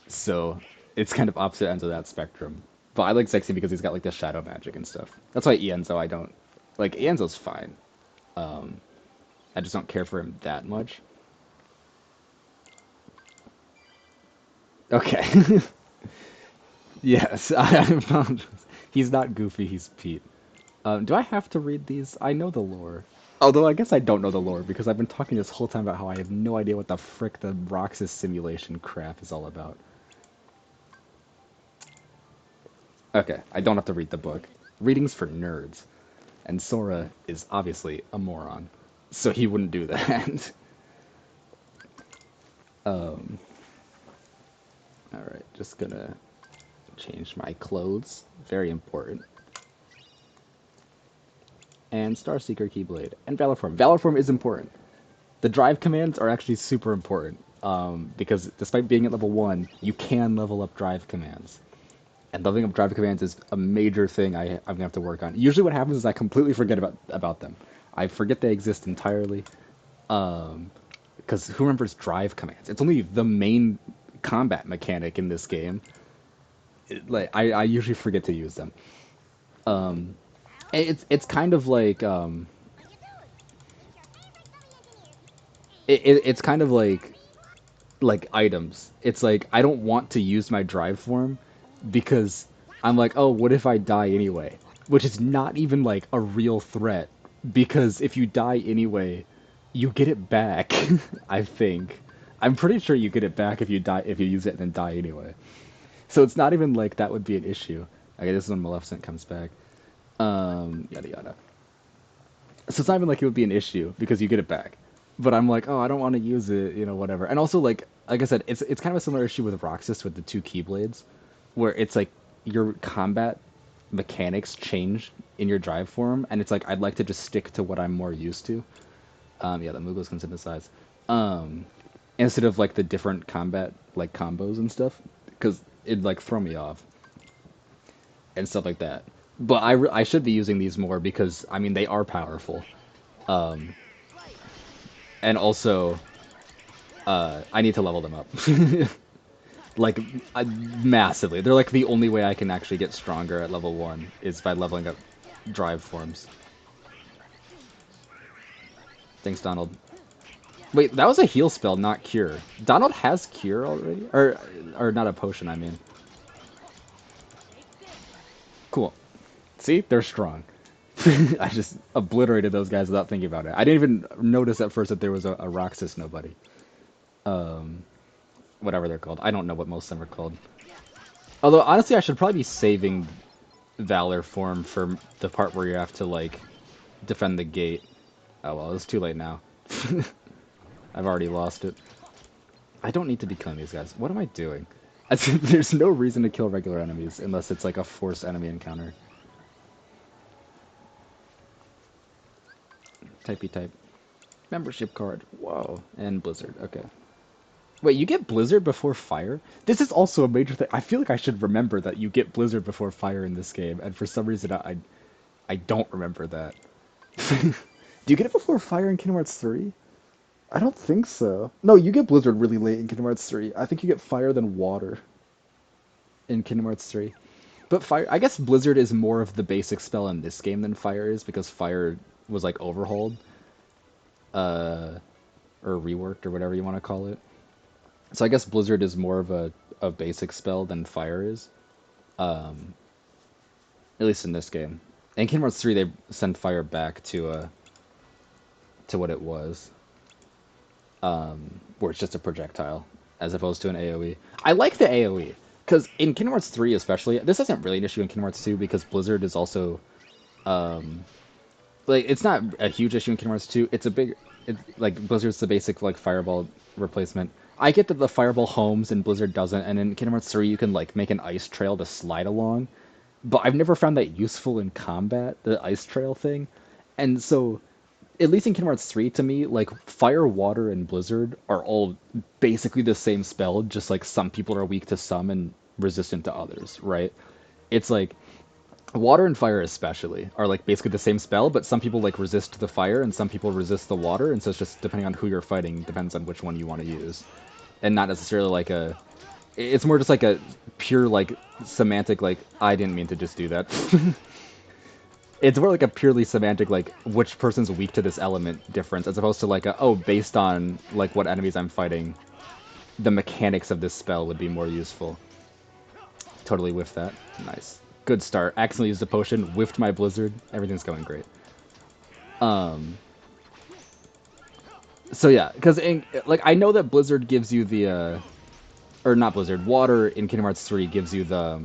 So it's kind of opposite ends of that spectrum. But I like Zexion because he's got like the shadow magic and stuff. That's why Ienzo I don't like. Ienzo's fine. I just don't care for him that much. Okay. Yes, I found he's not goofy, he's Pete. Do I have to read these? I know the lore. Although I guess I don't know the lore because I've been talking this whole time about how I have no idea what the frick the Roxas simulation crap is all about. Okay, I don't have to read the book. Reading's for nerds. And Sora is obviously a moron. So he wouldn't do that. um, alright, just gonna change my clothes. Very important. And Starseeker Keyblade. And Valor Form. Valor Form is important. The drive commands are actually super important. Because despite being at level 1, you can level up drive commands. And leveling up drive commands is a major thing I'm going to have to work on. Usually what happens is I completely forget about them. I forget they exist entirely. Because who remembers drive commands? It's only the main combat mechanic in this game. I usually forget to use them. It's kind of like it's kind of like items. It's like I don't want to use my drive form because I'm like, oh, what if I die anyway? Which is not even like a real threat because if you die anyway, you get it back. I think. I'm pretty sure you get it back if you die if you use it and then die anyway. So it's not even like that would be an issue. Okay, this is when Maleficent comes back. Yada yada. So it's not even like it would be an issue because you get it back. But I'm like, oh, I don't want to use it, whatever. And also, like I said, it's kind of a similar issue with Roxas with the two Keyblades, where it's like your combat mechanics change in your drive form, and it's like I'd like to just stick to what I'm more used to. Yeah, the Moogles can synthesize. Instead of like the different combat like combos and stuff, because it'd like throw me off and stuff like that. But I should be using these more because I mean they are powerful. And also I need to level them up. Like massively. They're like the only way I can actually get stronger at level 1 is by leveling up drive forms. Thanks, Donald. Wait, that was a heal spell, not cure. Donald has cure already? Or not a potion, I mean. Cool. See? They're strong. I just obliterated those guys without thinking about it. I didn't even notice at first that there was a Roxas nobody. Whatever they're called. I don't know what most of them are called. Although, honestly, I should probably be saving Valor form for the part where you have to, like, defend the gate. Oh, well, it's too late now. I've already lost it. I don't need to be killing these guys. What am I doing? There's no reason to kill regular enemies unless it's, like, a forced enemy encounter. Typey type. Membership card. Whoa. And Blizzard. Okay. Wait, you get Blizzard before Fire? This is also a major thing. I feel like I should remember that you get Blizzard before Fire in this game, and for some reason I don't remember that. Do you get it before Fire in Kingdom Hearts 3? I don't think so. No, you get Blizzard really late in Kingdom Hearts 3. I think you get Fire than Water in Kingdom Hearts 3. But Fire, I guess Blizzard is more of the basic spell in this game than Fire is, because Fire was like overhauled, or reworked, or whatever you want to call it. So I guess Blizzard is more of a basic spell than Fire is. At least in this game. In Kingdom Hearts 3, they send Fire back to to what it was, where it's just a projectile as opposed to an AoE. I like the AoE because in Kingdom Hearts 3 especially, this isn't really an issue in Kingdom Hearts 2 because Blizzard is also like it's not a huge issue in Kingdom Hearts 2. It's a big like Blizzard's the basic like fireball replacement. I get that the fireball homes and Blizzard doesn't, and in Kingdom Hearts 3 you can like make an ice trail to slide along, but I've never found that useful in combat, the ice trail thing. And so at least in Kingdom Hearts 3 to me, like fire, water, and blizzard are all basically the same spell, just like some people are weak to some and resistant to others, right? It's like water and fire especially are like basically the same spell, but some people like resist the fire and some people resist the water, and so it's just depending on who you're fighting, depends on which one you want to use. And not necessarily like a it's more just like a pure like semantic like I didn't mean to just do that. It's more like a purely semantic like which person's weak to this element difference as opposed to like a oh based on like what enemies I'm fighting the mechanics of this spell would be more useful. Totally whiffed that. Nice. Good start. Accidentally used a potion, whiffed my blizzard. Everything's going great. So yeah, because like I know that Blizzard gives you the or not Blizzard, Water in Kingdom Hearts 3 gives you the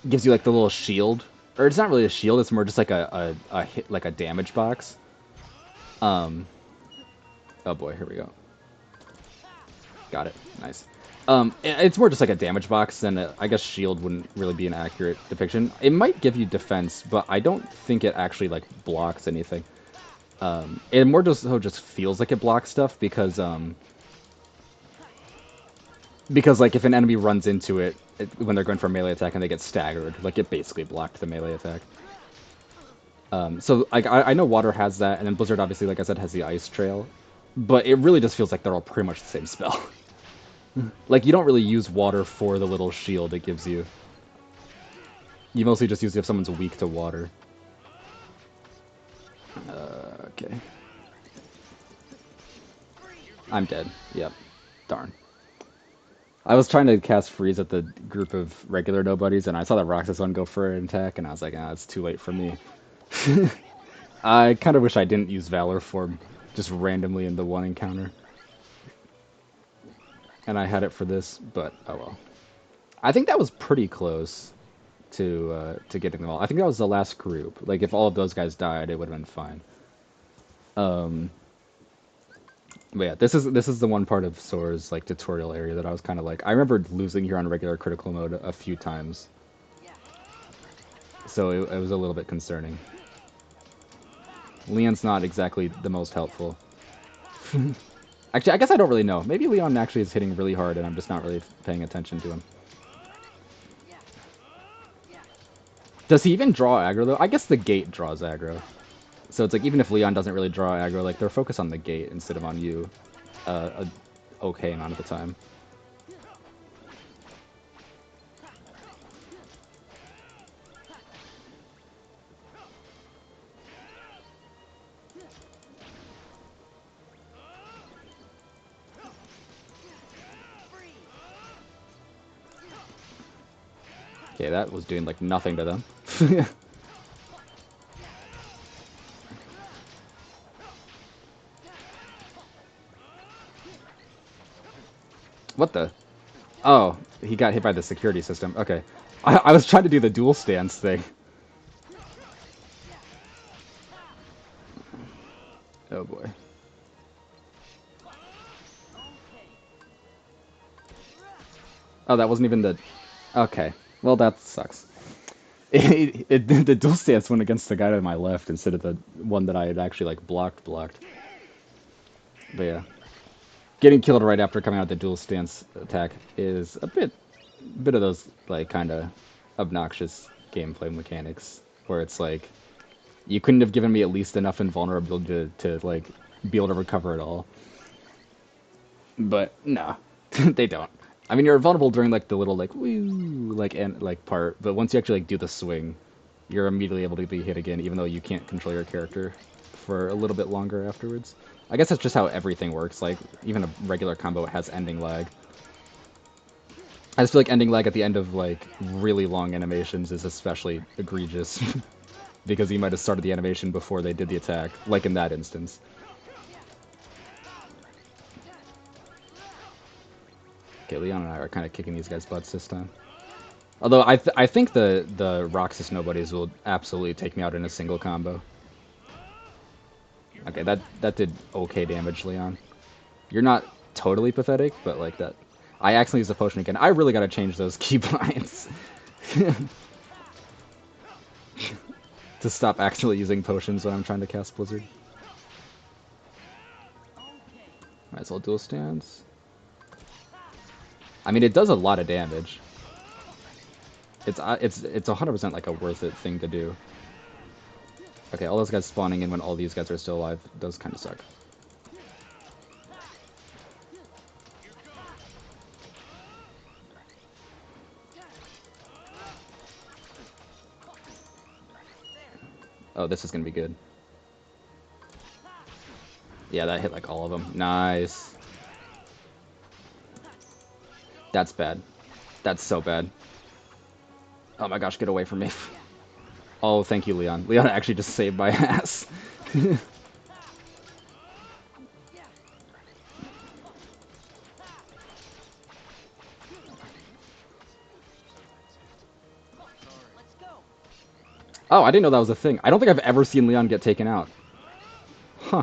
gives you like the little shield, or it's not really a shield. It's more just like a hit, like a damage box. Um, oh boy, here we go. Got it. Nice. It's more just like a damage box, and I guess shield wouldn't really be an accurate depiction. It might give you defense, but I don't think it actually like blocks anything. It more just feels like it blocks stuff because like if an enemy runs into it, when they're going for a melee attack and they get staggered, like it basically blocked the melee attack. So like I know water has that, and then Blizzard obviously, like I said, has the ice trail, but it really just feels like they're all pretty much the same spell. Like you don't really use water for the little shield it gives you. You mostly just use it if someone's weak to water. Okay. I'm dead. Yep. Darn. I was trying to cast freeze at the group of regular nobodies, and I saw that Roxas one go for an attack, and I was like, ah, it's too late for me. I kind of wish I didn't use Valor Form just randomly in the one encounter. And I had it for this, but oh well. I think that was pretty close to getting them all. I think that was the last group. Like if all of those guys died, it would have been fine. But yeah, this is the one part of Sora's like tutorial area that I was kind of like I remember losing here on regular critical mode a few times. So it was a little bit concerning. Leon's not exactly the most helpful. Actually, I guess I don't really know. Maybe Leon actually is hitting really hard and I'm just not really paying attention to him. Does he even draw aggro though? I guess the gate draws aggro. So it's like even if Leon doesn't really draw aggro, like they're focused on the gate instead of on you. A okay amount of the time. Okay, that was doing like nothing to them. What the? Oh, he got hit by the security system. Okay. I was trying to do the dual stance thing. Oh boy. Oh, that wasn't even the... Okay. Well, that sucks. The dual stance went against the guy to my left instead of the one that I had actually, like, blocked. But yeah. Getting killed right after coming out the dual stance attack is a bit of those, like, kind of obnoxious gameplay mechanics where it's like, you couldn't have given me at least enough invulnerability to like, be able to recover it all. But, no. They don't. I mean, you're vulnerable during like the little like woo like part, but once you actually like do the swing, you're immediately able to be hit again, even though you can't control your character for a little bit longer afterwards. I guess that's just how everything works. Like even a regular combo has ending lag. I just feel like ending lag at the end of like really long animations is especially egregious. because he might have started the animation before they did the attack, like in that instance. Okay, Leon and I are kind of kicking these guys' butts this time. Although I think the Roxas Nobodies will absolutely take me out in a single combo. Okay, that did okay damage, Leon. You're not totally pathetic, but like that. I accidentally used a potion again. I really gotta change those keybinds to stop accidentally using potions when I'm trying to cast Blizzard. Might as well dual stance. I mean, it does a lot of damage. It's 100% like a worth it thing to do. Okay, all those guys spawning in when all these guys are still alive does kind of suck. Oh, this is gonna be good. Yeah, that hit like all of them. Nice. That's bad. That's so bad. Oh my gosh, get away from me. Oh, thank you, Leon. Leon actually just saved my ass. Oh, I didn't know that was a thing. I don't think I've ever seen Leon get taken out. Huh.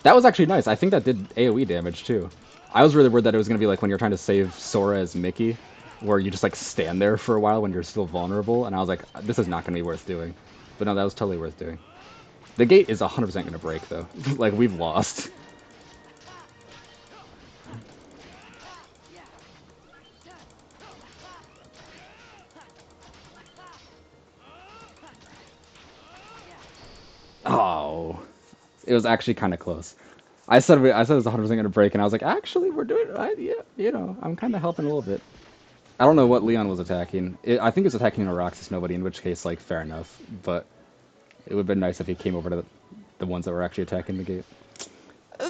That was actually nice. I think that did AoE damage, too. I was really worried that it was going to be like when you're trying to save Sora as Mickey, where you just like stand there for a while when you're still vulnerable, and I was like, this is not going to be worth doing. But no, that was totally worth doing. The gate is 100% going to break, though. Like, we've lost. Oh. It was actually kind of close. I said it was 100% going to break, and I was like, actually, we're doing it. Yeah, you know, I'm kind of helping a little bit. I don't know what Leon was attacking. I think he was attacking a Roxas Nobody, in which case, like, fair enough. But it would have been nice if he came over to the ones that were actually attacking the gate.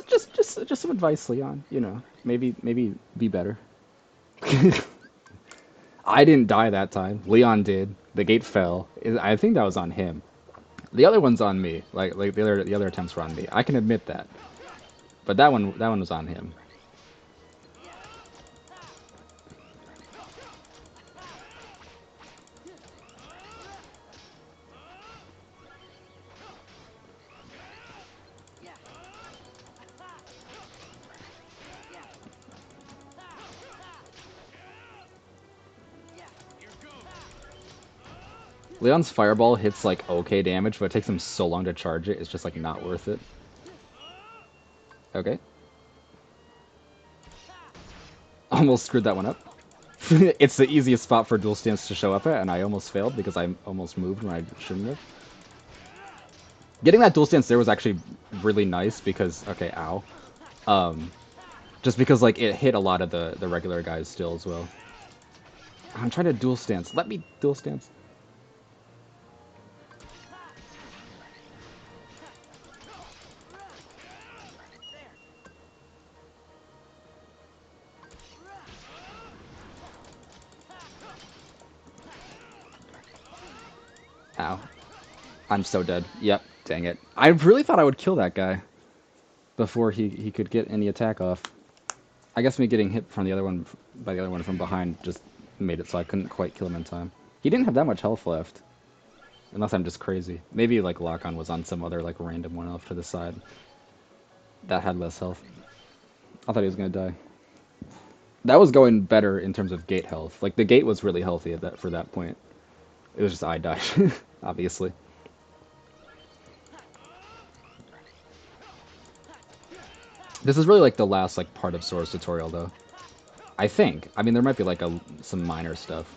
Just some advice, Leon. You know, maybe be better. I didn't die that time. Leon did. The gate fell. I think that was on him. The other one's on me. Like the other attempts were on me. I can admit that. But that one was on him. Leon's fireball hits like okay damage, but it takes him so long to charge it. It's just like not worth it. Okay. Almost screwed that one up. It's the easiest spot for dual stance to show up at, and I almost failed because I almost moved when I shouldn't have. Getting that dual stance there was actually really nice because, okay, ow. Just because like it hit a lot of the regular guys still as well. I'm trying to dual stance. Let me dual stance. Ow. I'm so dead. Yep, dang it. I really thought I would kill that guy before he could get any attack off. I guess me getting hit from the other one by the other one from behind just made it so I couldn't quite kill him in time. He didn't have that much health left. Unless I'm just crazy. Maybe like Lock-On was on some other like random one off to the side that had less health. I thought he was gonna die. That was going better in terms of gate health. Like the gate was really healthy at that for that point. It was just I died, obviously. This is really like the last like part of Sora's tutorial though. I think. I mean there might be like some minor stuff.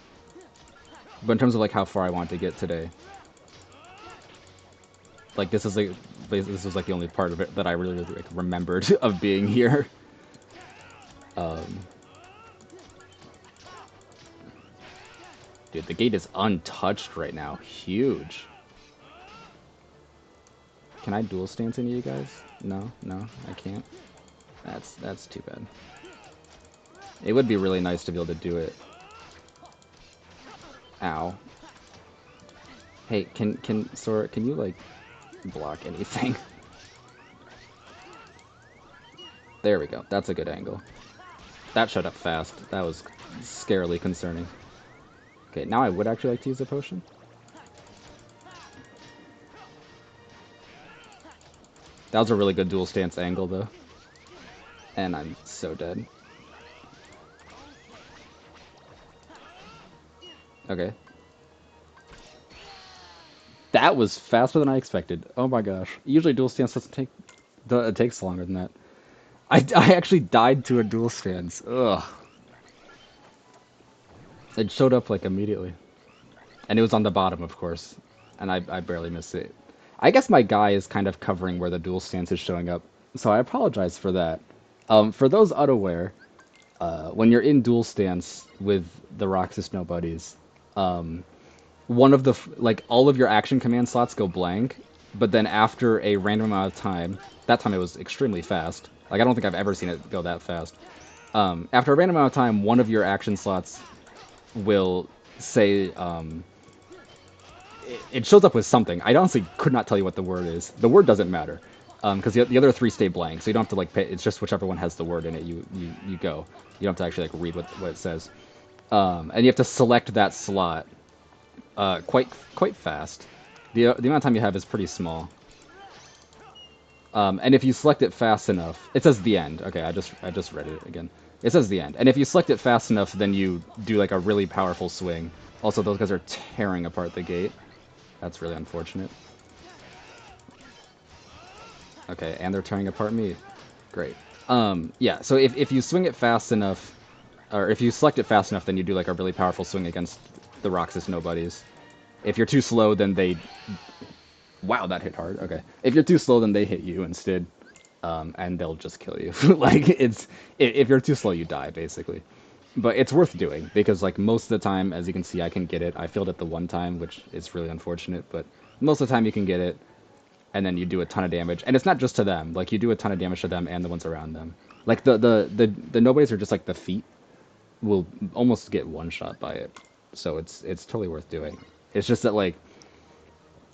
But in terms of like how far I want to get today. Like this is like this was like the only part of it that I really like, remembered of being here. Dude, the gate is untouched right now. Huge. Can I dual stance any of you guys? No, no, I can't. That's too bad. It would be really nice to be able to do it. Ow. Hey, can Sora, can you like block anything? There we go. That's a good angle. That showed up fast. That was scarily concerning. Okay, now I would actually like to use a potion. That was a really good dual stance angle, though. And I'm so dead. Okay. That was faster than I expected. Oh my gosh. Usually dual stance doesn't take... It takes longer than that. I actually died to a dual stance. Ugh. It showed up, like, immediately. And it was on the bottom, of course. And I barely missed it. I guess my guy is kind of covering where the dual stance is showing up. So I apologize for that. For those unaware, when you're in dual stance with the Roxas Nobodies, one of the like all of your action command slots go blank, but then after a random amount of time, that time it was extremely fast. Like I don't think I've ever seen it go that fast. After a random amount of time, one of your action slots will say it shows up with something. I honestly could not tell you what the word is. The word doesn't matter because the other three stay blank, so you don't have to like pay. It's just whichever one has the word in it, you go. You don't have to actually like read what it says, and you have to select that slot quite fast. The amount of time you have is pretty small. And if you select it fast enough, it says the end. Okay, I just read it again. It says the end. And if you select it fast enough, then you do like a really powerful swing. Also, those guys are tearing apart the gate. That's really unfortunate. Okay, and they're tearing apart me. Great. Yeah, so if you swing it fast enough, or if you select it fast enough, then you do like a really powerful swing against the Roxas Nobodies. If you're too slow, then they... Wow, that hit hard. Okay. If you're too slow, then they hit you instead, and they'll just kill you. Like, if you're too slow, you die, basically. But it's worth doing, because, like, most of the time, as you can see, I can get it. I failed it the one time, which is really unfortunate, but most of the time you can get it, and then you do a ton of damage. And it's not just to them. Like, you do a ton of damage to them and the ones around them. Like, the nobodies are just, like, the feet will almost get one-shot by it. So it's totally worth doing. It's just that, like,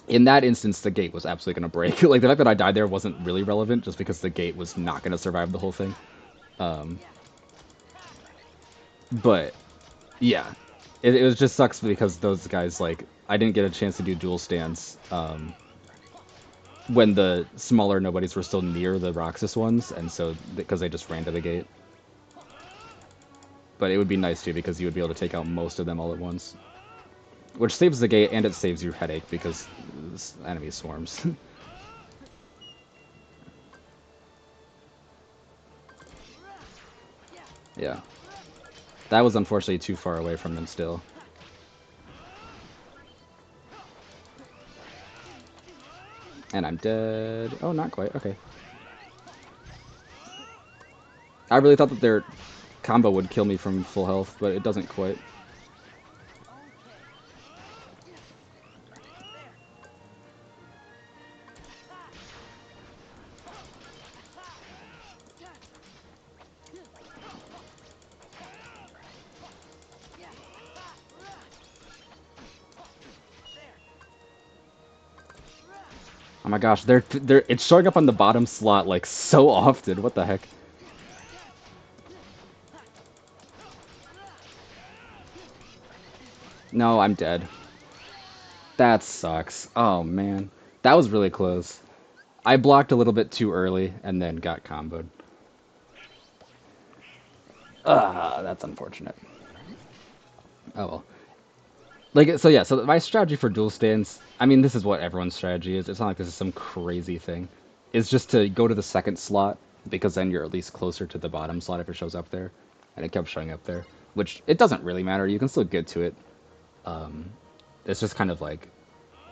in that instance, the gate was absolutely going to break. Like, the fact that I died there wasn't really relevant, just because the gate was not going to survive the whole thing. But, yeah. It was just sucks because those guys, like, I didn't get a chance to do dual stance when the smaller nobodies were still near the Roxas ones, and so, because they just ran to the gate. But it would be nice, too, because you would be able to take out most of them all at once. Which saves the gate, and it saves your headache, because enemy swarms. Yeah. That was unfortunately too far away from them still. And I'm dead. Oh, not quite. Okay. I really thought that their combo would kill me from full health, but it doesn't quite. Oh my gosh, it's showing up on the bottom slot like so often. What the heck? No, I'm dead. That sucks. Oh man. That was really close. I blocked a little bit too early and then got comboed. That's unfortunate. Oh well. Like, so yeah, so my strategy for dual stance, I mean, this is what everyone's strategy is. It's not like this is some crazy thing. It's just to go to the second slot, because then you're at least closer to the bottom slot if it shows up there. And it kept showing up there. Which, it doesn't really matter. You can still get to it. It's just kind of, like,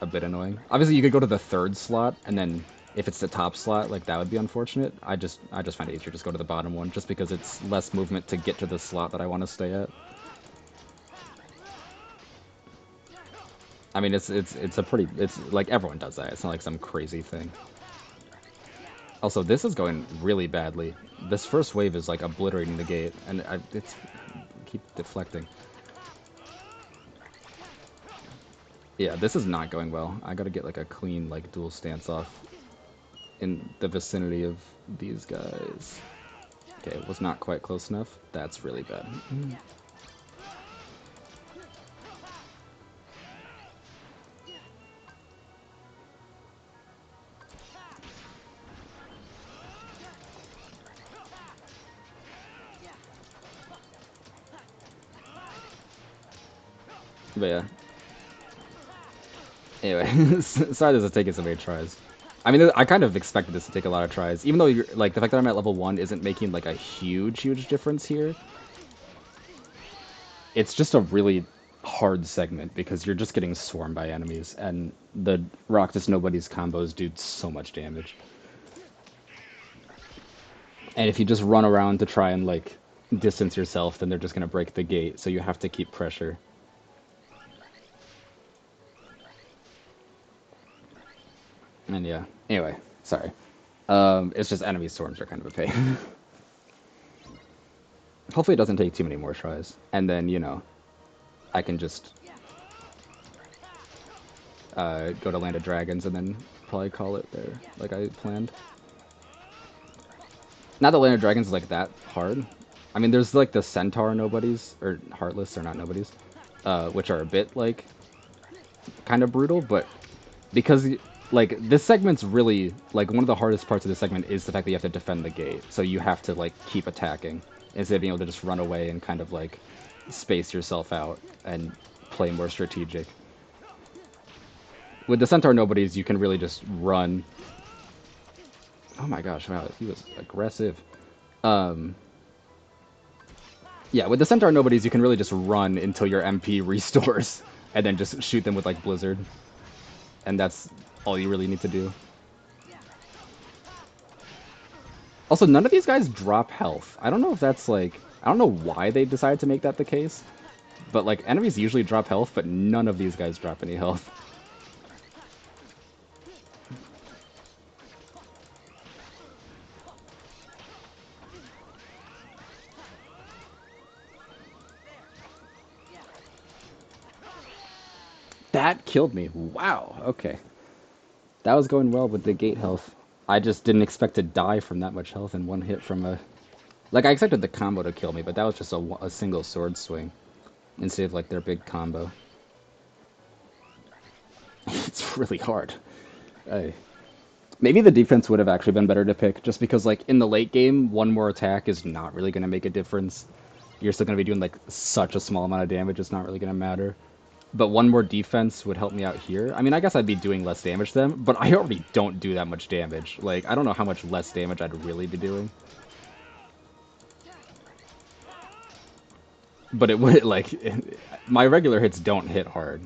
a bit annoying. Obviously, you could go to the third slot, and then if it's the top slot, like, that would be unfortunate. I just find it easier to just go to the bottom one, just because it's less movement to get to the slot that I want to stay at. I mean, it's a pretty, it's like everyone does that. It's not like some crazy thing. Also, this is going really badly. This first wave is like obliterating the gate, and it's keep deflecting. Yeah, this is not going well. I gotta get like a clean like dual stance off in the vicinity of these guys. Okay, was not quite close enough. That's really bad. But yeah. Anyway, sorry this is taking so many tries. I mean, I kind of expected this to take a lot of tries, even though like the fact that I'm at level 1 isn't making like a huge difference here. It's just a really hard segment because you're just getting swarmed by enemies, and the Rockus Nobody's combos do so much damage. And if you just run around to try and like distance yourself, then they're just gonna break the gate, so you have to keep pressure. And yeah, anyway, sorry. It's just enemy swarms are kind of a pain. Hopefully it doesn't take too many more tries. And then, you know, I can just go to Land of Dragons and then probably call it there, like I planned. Not that Land of Dragons is like that hard. I mean, there's like the Centaur nobodies, or Heartless, or not nobodies, which are a bit like kind of brutal, but because like this segment's really like one of the hardest parts of this segment is the fact that you have to defend the gate, so you have to like keep attacking instead of being able to just run away and kind of like space yourself out and play more strategic. With the Centaur nobodies, you can really just run. Oh my gosh, wow, he was aggressive. Um, yeah, with the Centaur nobodies, you can really just run until your MP restores, and then just shoot them with like Blizzard, and that's all you really need to do. Also, none of these guys drop health. I don't know if that's like I don't know why they decided to make that the case, but like enemies usually drop health, but none of these guys drop any health. That killed me. Wow. Okay. That was going well with the gate health. I just didn't expect to die from that much health in one hit from a... Like, I expected the combo to kill me, but that was just a single sword swing instead of, like, their big combo. It's really hard. Hey. Maybe the defense would have actually been better to pick, just because, like, in the late game, one more attack is not really going to make a difference. You're still going to be doing, like, such a small amount of damage, it's not really going to matter. But one more defense would help me out here. I mean, I guess I'd be doing less damage to them, but I already don't do that much damage. Like, I don't know how much less damage I'd really be doing. But it would, like, my regular hits don't hit hard.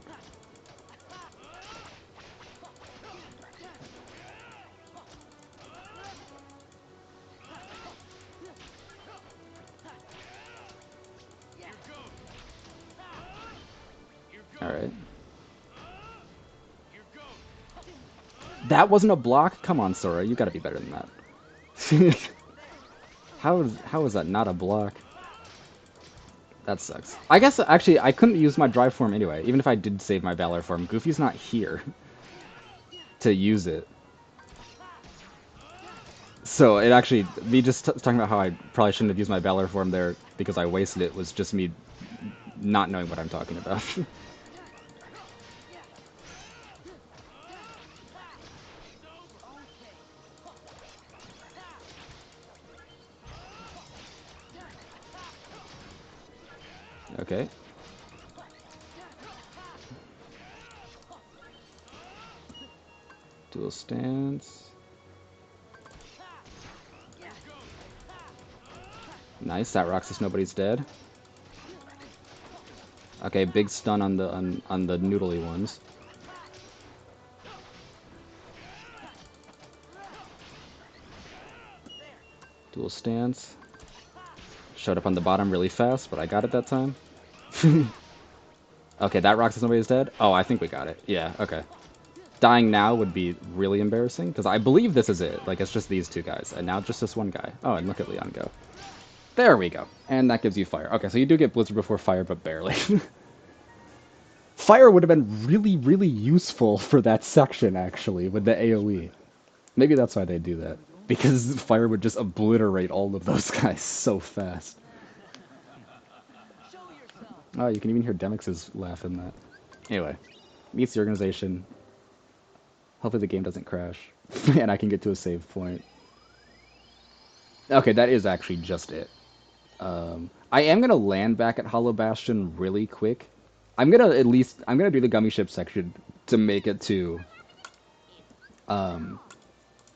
Alright. That wasn't a block? Come on, Sora, you gotta be better than that. How is that not a block? That sucks. I guess, actually, I couldn't use my drive form anyway, even if I did save my Valor form. Goofy's not here to use it. So it actually, me just talking about how I probably shouldn't have used my Valor form there because I wasted it was just me not knowing what I'm talking about. Okay. Dual stance. Nice, that Roxas nobody's dead. Okay, big stun on the noodly ones. Dual stance. Showed up on the bottom really fast, but I got it that time. Okay, that Roxas nobody's dead. Oh, I think we got it. Yeah, okay. Dying now would be really embarrassing, because I believe this is it. Like, it's just these two guys, and now just this one guy. Oh, and look at Leon go. There we go. And that gives you fire. Okay, so you do get Blizzard before fire, but barely. Fire would have been really, really useful for that section, actually, with the AoE. Maybe that's why they do that. Because fire would just obliterate all of those guys so fast. Show yourself. Oh, you can even hear Demix's laugh in that. Anyway, meets the organization. Hopefully the game doesn't crash. And I can get to a save point. Okay, that is actually just it. I am gonna land back at Hollow Bastion really quick. I'm gonna do the gummy ship section to make it um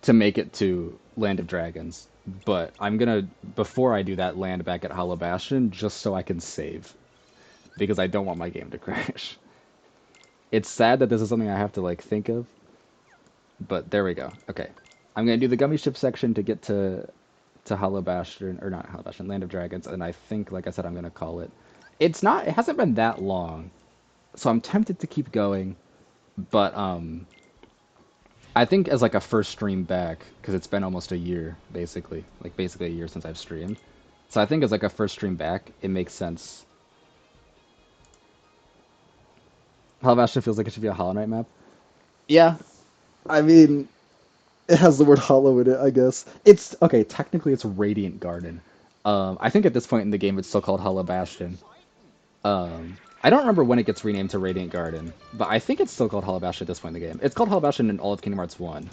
to make it to Land of Dragons. But I'm gonna before I do that land back at Hollow Bastion just so I can save because I don't want my game to crash. It's sad that this is something I have to like think of, but there we go. Okay. I'm gonna do the gummy ship section to get to Hollow Bastion, or not Hollow Bastion, Land of Dragons, and I think, like I said, I'm gonna call it. It hasn't been that long, so I'm tempted to keep going, but I think as like a first stream back, because it's been almost a year, basically, like basically a year since I've streamed. So I think as like a first stream back, it makes sense. Hollow Bastion feels like it should be a Hollow Knight map. Yeah, I mean, it has the word hollow in it, I guess. It's okay, technically it's Radiant Garden. I think at this point in the game it's still called Hollow Bastion. I don't remember when it gets renamed to Radiant Garden, but I think it's still called Hollow Bastion at this point in the game. It's called Hollow Bastion in all of Kingdom Hearts 1,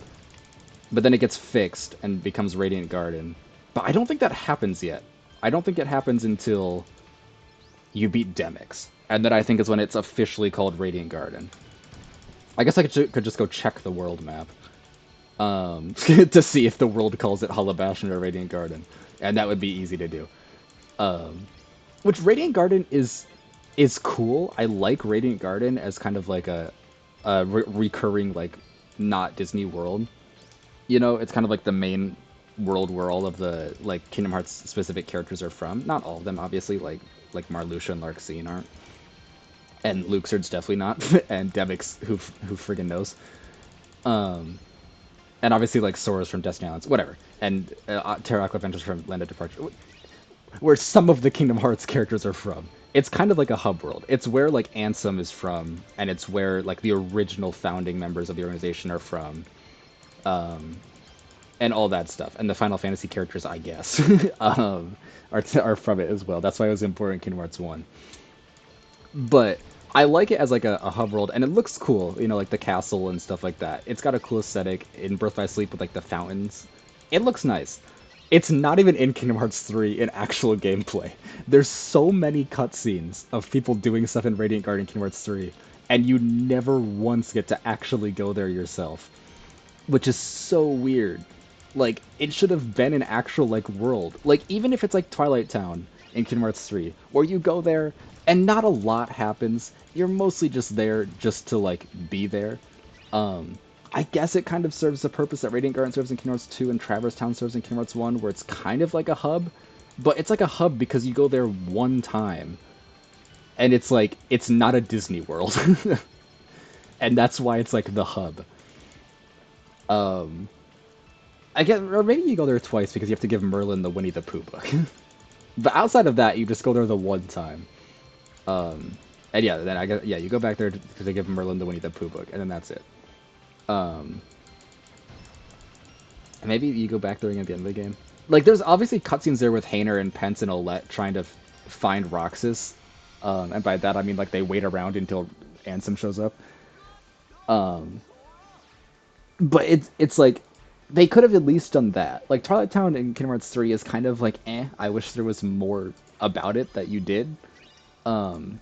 but then it gets fixed and becomes Radiant Garden. But I don't think that happens yet. I don't think it happens until you beat Demix, and then I think is when it's officially called Radiant Garden. I guess I could just go check the world map to see if the world calls it Hollow Bastion or Radiant Garden, and that would be easy to do. Um, which Radiant Garden is cool. I like Radiant Garden as kind of like a recurring like not Disney world. You know, it's kind of like the main world where all of the like Kingdom Hearts specific characters are from. Not all of them, obviously. Like Marluxia and Larxene aren't, and Luxord's definitely not, and Demix who friggin' knows. Um, and obviously like Sora's from Destiny Islands, whatever, and Terra Aqua Venture's from Land of Departure, where some of the Kingdom Hearts characters are from. It's kind of like a hub world. It's where like Ansem is from, and it's where like the original founding members of the organization are from, and all that stuff. And the Final Fantasy characters, I guess, are from it as well. That's why it was important in Kingdom Hearts 1. But I like it as like a hub world, and it looks cool. You know, like the castle and stuff like that. It's got a cool aesthetic in Birth by Sleep with like the fountains. It looks nice. It's not even in Kingdom Hearts 3 in actual gameplay. There's so many cutscenes of people doing stuff in Radiant Garden Kingdom Hearts 3, and you never once get to actually go there yourself, which is so weird. Like, it should have been an actual, like, world. Like, even if it's like Twilight Town in Kingdom Hearts 3, where you go there and not a lot happens, you're mostly just there just to, like, be there. I guess it kind of serves the purpose that Radiant Garden serves in Kingdom Hearts 2 and Traverse Town serves in Kingdom Hearts 1, where it's kind of like a hub, but it's like a hub because you go there one time, and it's like, it's not a Disney World. And that's why it's like the hub. Um, I get, or maybe you go there twice because you have to give Merlin the Winnie the Pooh book. But outside of that, you just go there the one time. And yeah, then I guess, yeah, you go back there because they give Merlin the Winnie the Pooh book, and then that's it. Um, Maybe you go back there again at the end of the game. Like, there's obviously cutscenes there with Hayner and Pence and Olette trying to find Roxas. And by that I mean like they wait around until Ansem shows up. Um, but it's like they could have at least done that. Like Twilight Town in Kingdom Hearts 3 is kind of like I wish there was more about it that you did. Um,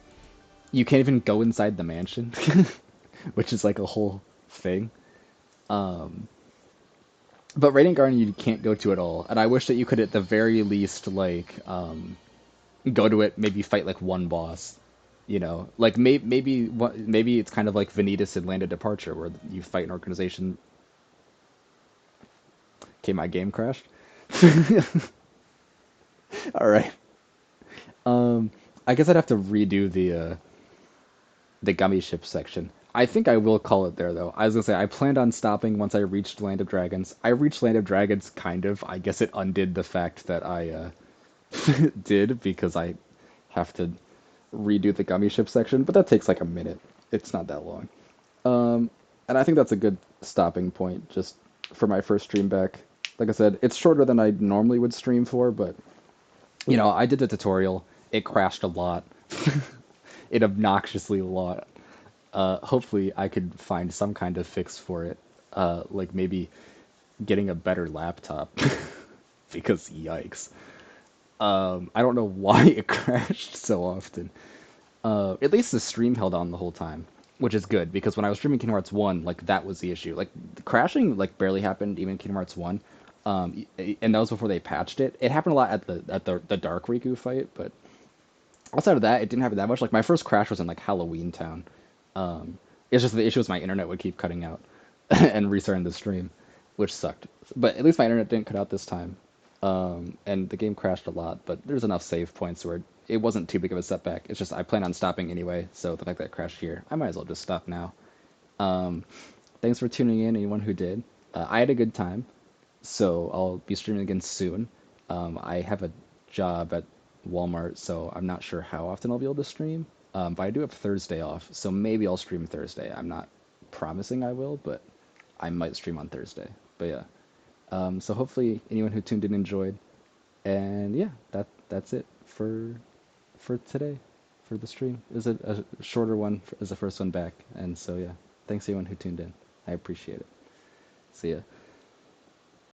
you can't even go inside the mansion, which is like a whole thing. Um, but Radiant Garden you can't go to at all, and I wish that you could at the very least like go to it, maybe fight like one boss. You know, like maybe it's kind of like Vanitas in Land of Departure, where you fight an organization. Okay, my game crashed. All right. Um, I guess I'd have to redo the gummy ship section. I think I will call it there though. I was gonna say I planned on stopping once I reached Land of Dragons. I reached Land of Dragons kind of. I guess it undid the fact that I did because I have to redo the gummy ship section, but that takes like a minute. It's not that long. And I think that's a good stopping point just for my first stream back. Like I said, it's shorter than I normally would stream for, but I did the tutorial. It crashed a lot. It obnoxiously a lot. Hopefully, I could find some kind of fix for it. Like maybe getting a better laptop. Because yikes. I don't know why it crashed so often. At least the stream held on the whole time, which is good because when I was streaming Kingdom Hearts 1, like that was the issue. Like the crashing like barely happened even in Kingdom Hearts 1. And that was before they patched it. It happened a lot at the Dark Riku fight, but outside of that, it didn't happen that much. Like my first crash was in like Halloween Town. It's just the issue was my internet would keep cutting out and restarting the stream, which sucked. But at least my internet didn't cut out this time. And the game crashed a lot, but there's enough save points where it wasn't too big of a setback. It's just I plan on stopping anyway, so the fact that it crashed here, I might as well just stop now. Um, Thanks for tuning in, anyone who did. I had a good time, so I'll be streaming again soon. I have a job at Walmart, so I'm not sure how often I'll be able to stream. But I do have Thursday off, so maybe I'll stream Thursday. I'm not promising I will, but I might stream on Thursday. But yeah, so hopefully anyone who tuned in enjoyed. And yeah, that's it for today, for the stream. It was a shorter one as the first one back. And so yeah, thanks anyone who tuned in. I appreciate it. See ya.